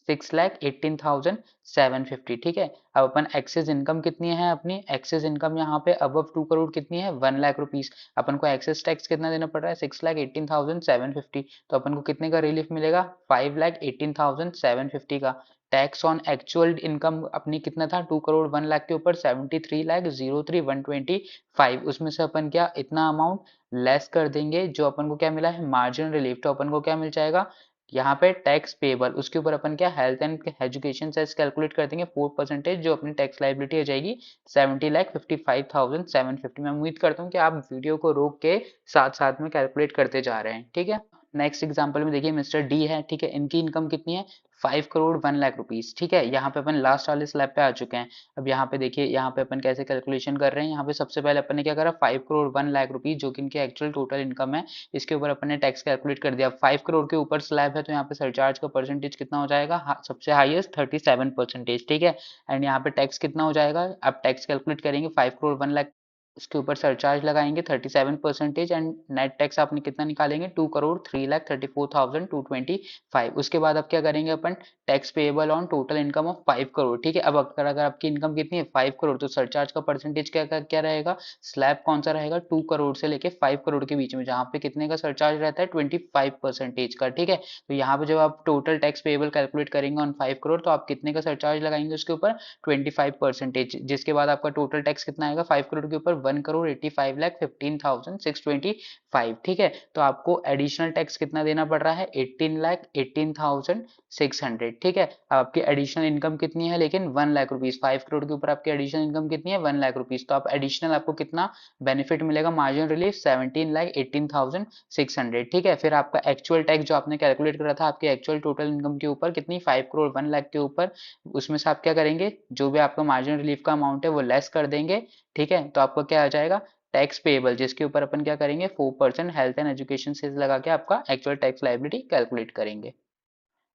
6,18,750, ठीक है। अब अपन एक्सेस इनकम कितनी है, अपनी एक्सेस इनकम यहाँ पे अबव 2 करोड़ कितनी है 1 लाख रुपीज। अपन को एक्सेस टैक्स कितना देना पड़ रहा है 6,18,750, तो अपन को कितने का रिलीफ मिलेगा 5,18,750 का। टैक्स ऑन एक्चुअल इनकम अपनी कितना था 2 करोड़ 1 लाख के ऊपर 73,03,125, उसमें से अपन क्या इतना अमाउंट लेस कर देंगे, जो अपन को क्या मिला है मार्जिनल रिलीफ, तो अपन को क्या मिल जाएगा यहाँ पे टैक्स पेबल, उसके ऊपर अपन क्या health and education cess calculate कर देंगे 4%, जो अपनी टैक्स लाइबिलिटी हो जाएगी 70,55,750। मैं उम्मीद करता हूँ कि आप वीडियो को रोक के साथ साथ में कैलकुलेट करते जा रहे हैं, ठीक है। नेक्स्ट एग्जांपल में देखिए मिस्टर डी है, ठीक है, इनकी इनकम कितनी है 5 करोड़ 1 लाख रुपीज, ठीक है। यहाँ पे अपन लास्ट वाले स्लैब पे आ चुके हैं। अब यहाँ पे देखिए यहाँ पे अपन कैसे कैलकुलेशन कर रहे हैं, यहाँ पे सबसे पहले अपन ने क्या करा 5 करोड़ 1 लाख रुपीज जो कि इनकी एक्चुअल टोटल इनकम है, इसके ऊपर अपन ने टैक्स कैलकुलेट कर दिया। 5 करोड़ के ऊपर स्लैब है तो यहाँ पे सरचार्ज का परसेंटेज कितना हो जाएगा, सबसे हाईएस्ट 37%, ठीक है। एंड यहाँ पे टैक्स कितना हो जाएगा, अब टैक्स कैलकुलेट करेंगे 5 करोड़ 1 लाख उसके ऊपर सरचार्ज लगाएंगे 37% एंड नेट टैक्स आपने कितना निकालेंगे 2,03,34,225। उसके बाद अब क्या करेंगे अपन, tax payable on total income of 5 crore. ठीक है, अब अगर आपकी इनकम कितनी है 5 करोड़, तो सरचार्ज का परसेंटेज क्या क्या क्या रहेगा, स्लैब कौन सा रहेगा 2 करोड़ से लेके 5 करोड़ के बीच में, जहाँ पे कितने का सरचार्ज रहता है 25% का। ठीक है, तो यहाँ पे जब आप टोटल टैक्स पेएबल कैलकुलेट करेंगे ऑन 5 करोड़, तो आप कितने का सरचार्ज लगाएंगे उसके ऊपर 25%, जिसके बाद आपका टोटल टैक्स कितना आएगा 5 करोड़ के ऊपर 1,85,15,1625। ठीक है, तो आपको एडिशनल टैक्स कितना देना पड़ रहा है 18,18,600। ठीक है, अब आपकी एडिशनल इनकम कितनी है लेकिन 1 लाख रुपीज, 5 करोड़ के ऊपर आपकी एडिशनल इनकम कितनी है 1 लाख रुपीज, तो आप एडिशनल आपको कितना बेनिफिट मिलेगा मार्जिन रिलीफ 17,18,600। ठीक है, फिर आपका एक्चुअल टैक्स जो आपने कैलकुलेट करा था आपके एक्चुअल टोटल इनकम के ऊपर कितनी 5 करोड़ 1 लाख के ऊपर, उसमें से आप क्या करेंगे जो भी आपका मार्जिन रिलीफ का अमाउंट है वो लेस कर देंगे। ठीक है, तो आपको क्या आ जाएगा टैक्स पेएबल, जिसके ऊपर अपन क्या करेंगे 4% हेल्थ एंड एजुकेशन सेस लगा के आपका एक्चुअल टैक्स लायबिलिटी कैलकुलेट करेंगे।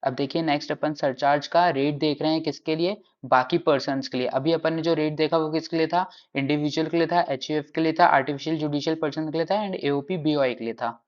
अब देखिए नेक्स्ट अपन सरचार्ज का रेट देख रहे हैं किसके लिए, बाकी पर्सन्स के लिए। अभी अपन ने जो रेट देखा वो किसके लिए था, इंडिविजुअल के लिए था, एचयूएफ के लिए था, आर्टिफिशियल जुडिशियल पर्सन के लिए था एंड एओपी बीओआई के लिए था।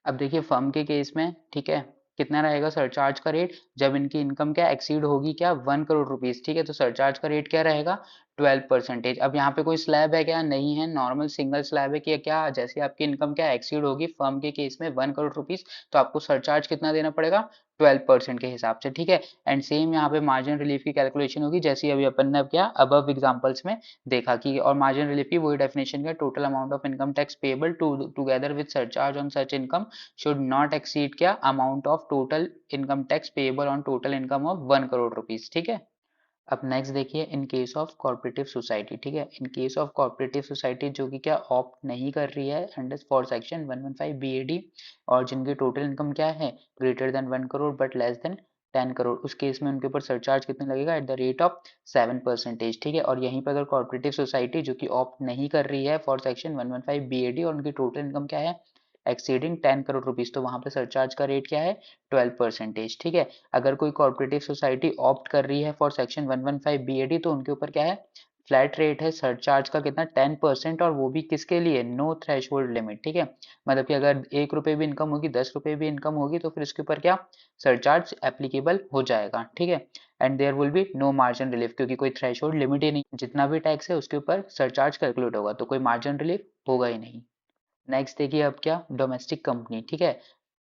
अब देखिए फर्म के केस में, ठीक है, कितना रहेगा सरचार्ज का रेट, जब इनकी इनकम क्या एक्सीड होगी क्या 1 करोड़ रुपीज। ठीक है, तो सरचार्ज का रेट क्या रहेगा 12%। अब यहाँ पे कोई स्लैब है क्या, नहीं है, नॉर्मल सिंगल स्लैब है कि क्या, जैसे आपकी इनकम क्या एक्सीड होगी फर्म के केस में 1 करोड़ रुपीज, तो आपको सरचार्ज कितना देना पड़ेगा 12% के हिसाब से। ठीक है, एंड सेम यहाँ पे मार्जिन रिलीफ की कैलकुलेशन होगी जैसी अभी अपन ने अब क्या अबव एग्जांपल्स में देखा कि, और मार्जिन रिलीफ की वही डेफिनेशन का, total amount of income tax payable together with surcharge on such income should not exceed क्या amount of total income tax payable on total income of 1 crore rupees. ठीक है, अब नेक्स्ट देखिए in case of corporative society. ठीक है, in case of corporative society जो कि क्या ऑप्ट नहीं कर रही है अंडर फॉर सेक्शन 115 बीएडी, और जिनकी टोटल इनकम क्या है greater than 1 crore but less than 10 crore, उस केस में उनके ऊपर सरचार्ज कितने लगेगा एट द रेट ऑफ 7%। ठीक है, और यहीं पर अगर कॉर्पोरेटिव सोसाइटी जो कि ऑप्ट नहीं कर रही है फॉर सेक्शन 115 बीएडी और उनकी टोटल इनकम क्या है एक्सीडिंग 10 करोड़ रुपीज, तो वहां पे सरचार्ज का रेट क्या है 12%। ठीक है, अगर कोई कॉर्पोरेटिव सोसाइटी ऑप्ट कर रही है फॉर सेक्शन 115 बीएडी, तो उनके ऊपर क्या है फ्लैट रेट है सरचार्ज का कितना 10%, और वो भी किसके लिए नो थ्रेश होल्ड लिमिट। ठीक है, मतलब कि अगर 1 रुपये भी इनकम होगी 10 रुपये भी इनकम होगी तो फिर इसके ऊपर क्या सरचार्ज एप्लीकेबल हो जाएगा। ठीक है, and there will be no margin relief, क्योंकि कोई थ्रेश होल्ड लिमिट ही नहीं, जितना भी टैक्स है उसके ऊपर सरचार्ज कैलकुलेट होगा, तो कोई मार्जिन रिलीफ होगा ही नहीं। नेक्स्ट देखिए अब क्या डोमेस्टिक कंपनी। ठीक है,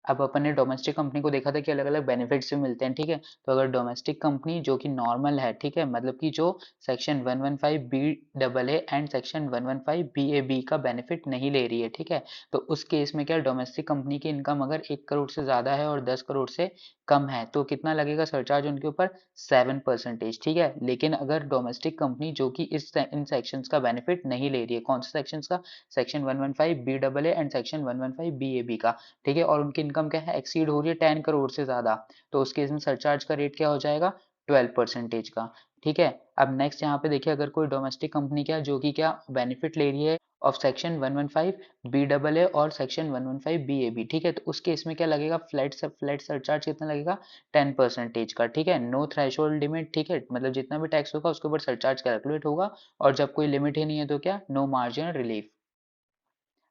अब अपन ने डोमेस्टिक कंपनी को देखा था कि अलग अलग बेनिफिट्स भी मिलते हैं। ठीक है, तो अगर डोमेस्टिक कंपनी जो कि नॉर्मल है, ठीक है, मतलब कि जो section 115 B double A and section 115 B A B का बेनिफिट नहीं ले रही है, ठीक है, तो उस केस में क्या डोमेस्टिक कंपनी की इनकम अगर 1 करोड़ से ज़्यादा है और 10 करोड़ से कम है तो कितना लगेगा सरचार्ज उनके ऊपर 7%। ठीक है, लेकिन अगर डोमेस्टिक कंपनी जो कि इन सेक्शंस का बेनिफिट नहीं ले रही है, कौन से सेक्शंस का, section 115 B double A and section 115 B A B का, ठीक है, और उनकी इनकम क्या है एक्सीड हो रही है 10 करोड़ से ज़्यादा, तो उस केस में सरचार्ज का रेट क्या हो जाएगा 12% का। ठीक है, अब नेक्स्ट यहाँ पे देखिए अगर कोई डोमेस्टिक कंपनी क्या जो कि क्या बेनिफिट ले रही है of section 115 B double A और सेक्शन 115 बी ए बी, ठीक है, तो उस केस में क्या लगेगा फ्लैट सरचार्ज कितना लगेगा 10% का। ठीक है, नो थ्रेश होल्ड लिमिट, ठीक है, मतलब जितना भी टैक्स होगा उसके ऊपर सरचार्ज कैलकुलेट होगा, और जब कोई लिमिट ही नहीं है तो क्या नो मार्जिन रिलीफ।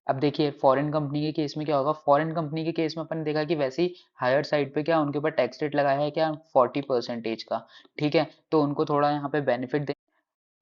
अब देखिए फॉरेन कंपनी के केस में क्या होगा, फॉरेन कंपनी के केस में अपन ने देखा कि वैसे ही हायर साइड पे क्या उनके ऊपर टैक्स रेट लगाया है क्या 40% का। ठीक है, तो उनको थोड़ा यहाँ पे बेनिफिट दे,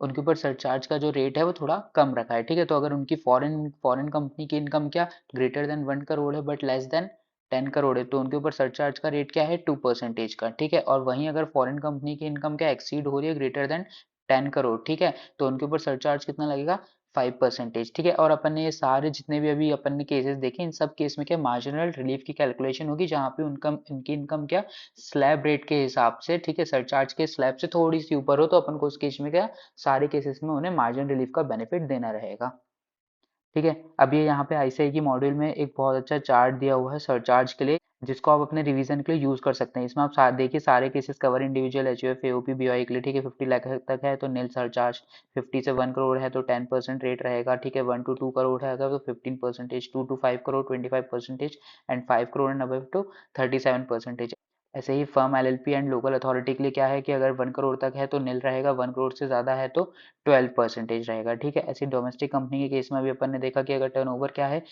उनके ऊपर सरचार्ज का जो रेट है वो थोड़ा कम रखा है। ठीक है, तो अगर उनकी फॉरेन फॉरेन कंपनी की इनकम क्या ग्रेटर देन 1 करोड़ है बट लेस देन 10 करोड़ है, तो उनके ऊपर सरचार्ज का रेट क्या है 2% का। ठीक है, और वहीं अगर फॉरेन कंपनी की इनकम क्या एक्सीड हो रही है ग्रेटर देन 10 करोड़, ठीक है, तो उनके ऊपर सरचार्ज कितना लगेगा 5%। ठीक है, और अपन ने ये सारे जितने भी अभी अपन ने केसेस देखे इन सब केस में क्या मार्जिनल रिलीफ की कैलकुलेशन होगी, जहाँ पे इनकी इनकम क्या स्लैब रेट के हिसाब से, ठीक है, सरचार्ज के स्लैब से थोड़ी सी ऊपर हो, तो अपन को उस केस में क्या सारे केसेस में उन्हें मार्जिन रिलीफ का बेनिफिट देना रहेगा। ठीक है, अब ये यहाँ पे आईसीआई की मॉड्यूल में एक बहुत अच्छा चार्ट दिया हुआ है सरचार्ज के लिए, जिसको आप अपने रिवीजन के लिए यूज कर सकते हैं। इसमें आप देखिए सारे cases cover individual HUF AOP BOI के लिए, ठीक है, 50 लाख तक है तो नील सरचार्ज, 50 से 1 करोड़ है तो 10% रेट रहेगा, ठीक है, 1 to 2 करोड़ है अगर तो 15%, 2 to 5 crore 25%, and 5 crore and above तो 37%। ऐसे ही firm LLP and local authority के लिए क्या है कि अगर 1 करोड़ तक है तो नील रहेगा, 1 करोड़ से ज़्यादा है तो 12% रहेगा, ठीक है। ऐसी डोमेस्टिक कंपनी के केस में भी अपन ने देखा कि अगर टर्नओवर क्या है,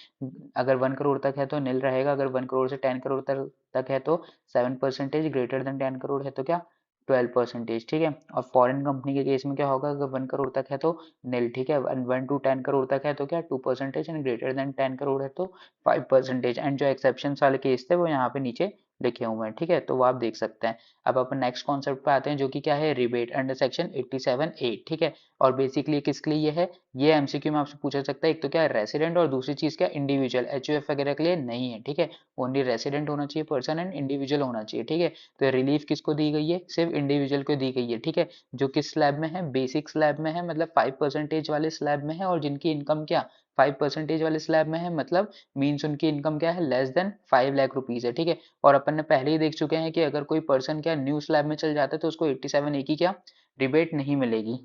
अगर 1 करोड़ तक है तो नील रहेगा, अगर 1 करोड़ से 10 करोड़ तक है तो 7%, ग्रेटर देन 10 करोड़ है तो क्या 12%, ठीक है। और फॉरेन कंपनी के केस में क्या होगा, अगर 1 करोड़ तक है तो नील, ठीक है। 1 to 10 करोड़ तक है तो क्या 2%, एंड ग्रेटर देन 10 करोड़ है तो 5%। एंड जो एक्सेप्शन वाले केस थे वो यहाँ पे नीचे लिखे हुए हैं, ठीक है, तो वो आप देख सकते हैं। अब अपन नेक्स्ट कॉन्सेप्ट पे आते हैं जो कि क्या है, रिबेट अंडर सेक्शन 87A, ठीक है। और बेसिकली किसके लिए ये है, ये एमसीक्यू में आपसे पूछा सकता है, एक तो क्या है रेसिडेंट और दूसरी चीज क्या इंडिविजुअल, एचयूएफ वगैरह के लिए नहीं है, ठीक है। ओनली रेसिडेंट होना चाहिए पर्सन एंड इंडिविजुअल होना चाहिए, ठीक है। तो रिलीफ किसको दी गई है, सिर्फ इंडिविजुअल को दी गई है, ठीक है। जो किस स्लैब में है, बेसिक स्लैब में है, मतलब 5% वाले स्लैब में है, और जिनकी इनकम क्या 5% वाले स्लैब में है, मतलब मीन्स उनकी इनकम क्या है लेस देन 5 लाख रुपीज है, ठीक है। और अपन ने पहले ही देख चुके हैं कि अगर कोई पर्सन क्या न्यू स्लैब में चल जाता है तो उसको 87 ए की क्या रिबेट नहीं मिलेगी।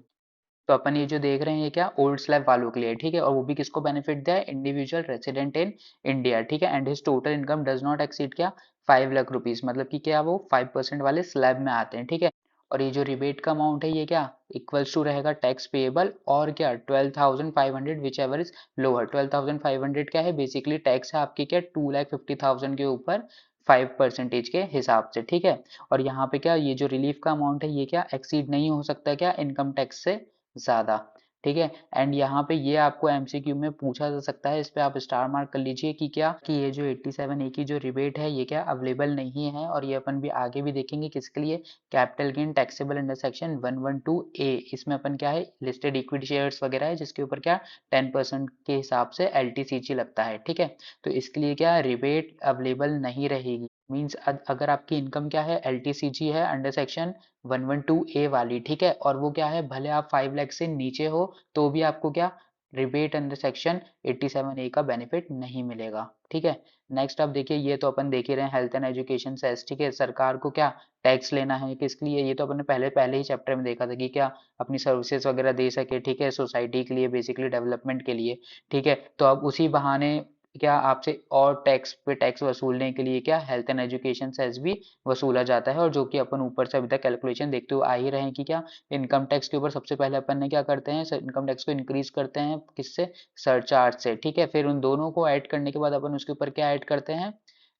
तो अपन ये जो देख रहे हैं ये क्या ओल्ड स्लैब वालों के लिए, ठीक है। और वो भी किसको बेनिफिट दिया है, इंडिविजुअल रेसिडेंट इन इंडिया, ठीक है। And his total income does not exceed क्या 5 लाख रुपीज, मतलब कि क्या वो 5% वाले स्लैब में आते हैं, ठीक है। और ये जो रिबेट का अमाउंट है ये क्या इक्वल्स टू रहेगा टैक्स पेएबल और क्या 12,500 विच एवर इज लोअर। 12,500 क्या है, बेसिकली टैक्स है आपकी क्या 2,50,000 के ऊपर 5% के हिसाब से, ठीक है। और यहाँ पे क्या ये जो रिलीफ का अमाउंट है ये क्या एक्सीड नहीं हो सकता क्या इनकम टैक्स से ज़्यादा, ठीक है। एंड यहाँ पे ये आपको एमसीक्यू में पूछा जा सकता है, इस पे आप स्टार मार्क कर लीजिए कि क्या कि ये जो 87 ए की जो रिबेट है ये क्या अवेलेबल नहीं है। और ये अपन भी आगे भी देखेंगे किसके लिए, capital gain taxable under section 112A, इसमें अपन क्या है लिस्टेड इक्विटी शेयर्स वगैरह है जिसके ऊपर क्या 10% के हिसाब से एलटीसीजी लगता है, ठीक है। तो इसके लिए क्या रिबेट अवेलेबल नहीं रहेगी। मीन्स अगर आपकी इनकम क्या है एलटीसीजी है अंडर सेक्शन 112A वाली, ठीक है, और वो क्या है भले आप 5 लाख से नीचे हो तो भी आपको क्या रिबेट अंडर सेक्शन 87A का बेनिफिट नहीं मिलेगा, ठीक है। नेक्स्ट आप देखिए, ये तो अपन देख ही रहे हैं हेल्थ एंड एजुकेशन सेस, ठीक है। सरकार को क्या टैक्स लेना है किसके लिए, ये तो अपन ने पहले पहले ही चैप्टर में देखा था कि क्या अपनी सर्विसेज वगैरह दे सके, ठीक है, सोसाइटी के लिए बेसिकली डेवलपमेंट के लिए, ठीक है। तो अब उसी बहाने क्या आपसे और टैक्स पे टैक्स वसूलने के लिए क्या हेल्थ एंड एजुकेशन सेस भी वसूला जाता है। और जो कि अपन ऊपर से अभी तक कैलकुलेशन देखते हुए आ ही रहे हैं कि क्या इनकम टैक्स के ऊपर सबसे पहले अपन ने क्या करते हैं इनकम टैक्स को इंक्रीज करते हैं किससे सरचार्ज से, ठीक है। फिर उन दोनों को ऐड करने के बाद अपन उसके ऊपर क्या ऐड करते हैं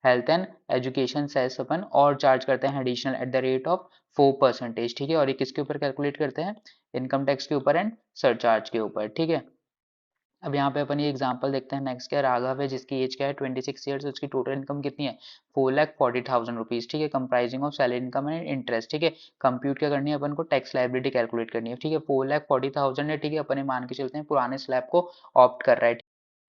हेल्थ एंड एजुकेशन सेस अपन और चार्ज करते हैं additional at the rate of 4%, ठीक है। और ये किसके ऊपर कैलकुलेट करते हैं इनकम टैक्स के ऊपर एंड सरचार्ज के ऊपर, ठीक है। अब यहाँ पे अपन ये एग्जांपल देखते हैं। नेक्स्ट क्या राघव है जिसकी एज क्या है 26 ईयर्स, उसकी टोटल इनकम कितनी है 4,40,000 रुपीज, ठीक है, comprising of salary income and interest, ठीक है। कंप्यूट क्या करनी है अपन को टैक्स लाइबिलिटी कैलकुलेट करनी है, ठीक है। 4,40,000 है, ठीक है, अपन मान के चलते हैं पुराने स्लैब को ऑप्ट कर रहा है,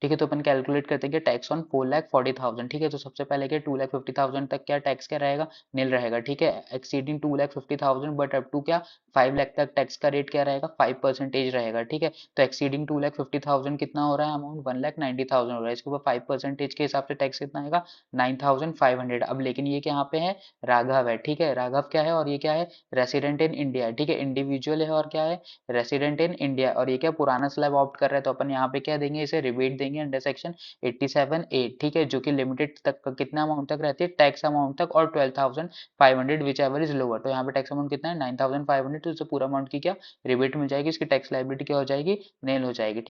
ठीक है। तो अपन कैलकुलेट करते हैं कि टैक्स ऑन 4,40,000, ठीक है। तो सबसे पहले क्या 2,50,000 तक क्या टैक्स क्या रहेगा नील रहेगा, ठीक है। एक्सीडिंग 2,50,000 बट अप टू क्या 5 लाख तक टैक्स का रेट क्या रहेगा 5% रहेगा, ठीक है। तो एक्सीडिंग 2,50,000 कितना हो रहा है अमाउंट 1,90,000 हो रहा है, इसके ऊपर 5% के हिसाब से टैक्स कितना आएगा 9,500। अब लेकिन ये यहाँ पे है राघव है, ठीक है, राघव क्या है और ये क्या है रेसिडेंट इन इंडिया, ठीक है, इंडिविजुअल है और क्या है रेसिडेंट इन इंडिया। और ये क्या पुराना स्लैब ऑप्ट कर रहा है तो अपन यहाँ पे क्या देंगे इसे रिबेट देंगे अंडर सेक्शन 87A, ठीक है, जो कि लिमिटेड तक कितना अमाउंट तक रहती है टैक्स अमाउंट तक और 12,500 विच एवर इज लोअर। तो यहाँ पे टैक्स अमाउंट कितना है 9,500, तो उससे पूरा अमाउंट की क्या रिबेट मिल जाएगी, इसकी टैक्स लाइबिलिटी क्या हो जाएगी नेल हो जाएगी।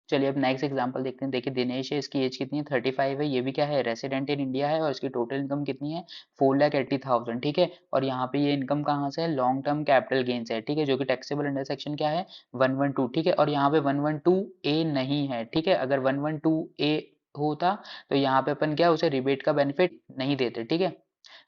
चलिए अब नेक्स्ट एग्जांपल देखते हैं। देखिए दिनेश है, इसकी एज कितनी है 35 है, ये भी क्या है रेसिडेंट इन इंडिया है और इसकी टोटल इनकम कितनी है 4,80,000, ठीक है। और यहाँ पे ये इनकम कहाँ से है लॉन्ग टर्म कैपिटल गेन से है, ठीक है, जो कि टैक्सेबल अंडर सेक्शन क्या है 112, ठीक है। और यहाँ पे 112A नहीं है, ठीक है, अगर 112A होता तो यहाँ पे अपन क्या उसे रिबेट का बेनिफिट नहीं देते, ठीक है।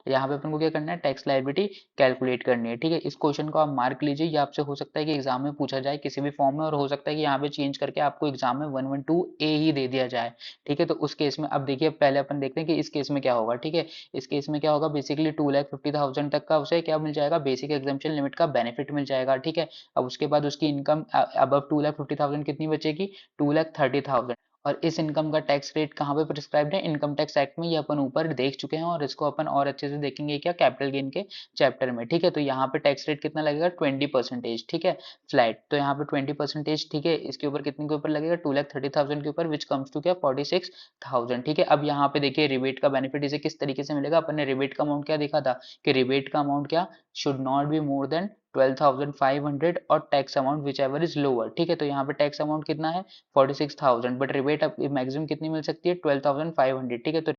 यहाँ पे अपन को क्या करना है टैक्स लायबिलिटी कैलकुलेट करनी है, ठीक है। इस क्वेश्चन को आप मार्क लीजिए, ये आपसे हो सकता है कि एग्जाम में पूछा जाए किसी भी फॉर्म में, और हो सकता है कि यहाँ पे चेंज करके आपको एग्जाम में 112A ही दे दिया जाए, ठीक है। तो उस केस में अब देखिए पहले अपन देखते हैं कि इस केस में क्या होगा, ठीक है। इस केस में क्या होगा बेसिकली 2,50,000 तक का उसे क्या मिल जाएगा बेसिक एग्जाम्पशन लिमिट का बेनिफिट मिल जाएगा, ठीक है। अब उसके बाद उसकी इनकम अब 2,50,000 कितनी बचेगी 2,30,000। और इस इनकम का टैक्स रेट कहाँ पे प्रिस्क्राइब्ड है, इनकम टैक्स एक्ट में, ये अपन ऊपर देख चुके हैं और इसको अपन और अच्छे से देखेंगे क्या, कैपिटल गेन के चैप्टर में, ठीक है। तो यहाँ पे टैक्स रेट कितना लगेगा, 20%, ठीक है, फ्लैट। तो यहाँ पे 20%, ठीक है, इसके ऊपर कितने के ऊपर लगेगा, 2,30,000 के ऊपर, विच कम्स टू क्या, 46,000, ठीक है। अब यहाँ पे देखिए रिबेट का बेनिफिट इसे किस तरीके से मिलेगा, अपन ने रिबेट का अमाउंट क्या देखा था, कि रिबेट का अमाउंट क्या, should not be more than 12,500 और tax amount which ever is lower, ठीक है। तो यहाँ पे टैक्स अमाउंट कितना है, 46,000, बट रिबेट अब मैक्सिमम कितनी मिल सकती है, 12,500, ठीक है। तो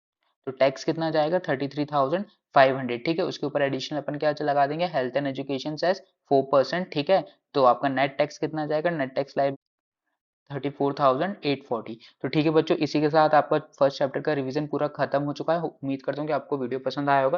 टैक्स कितना जाएगा, 33,500, ठीक है। उसके ऊपर एडिशनल अपन क्या लगा देंगे, हेल्थ एंड एजुकेशन सेस 4%, ठीक है। तो आपका नेट टैक्स कितना जाएगा, नेट टैक्स लाइब 34,840। तो ठीक है बच्चों, इसी के साथ आपका फर्स्ट चैप्टर का रिवीजन पूरा खत्म हो चुका है। उम्मीद करता हूँ कि आपको वीडियो पसंद आया होगा।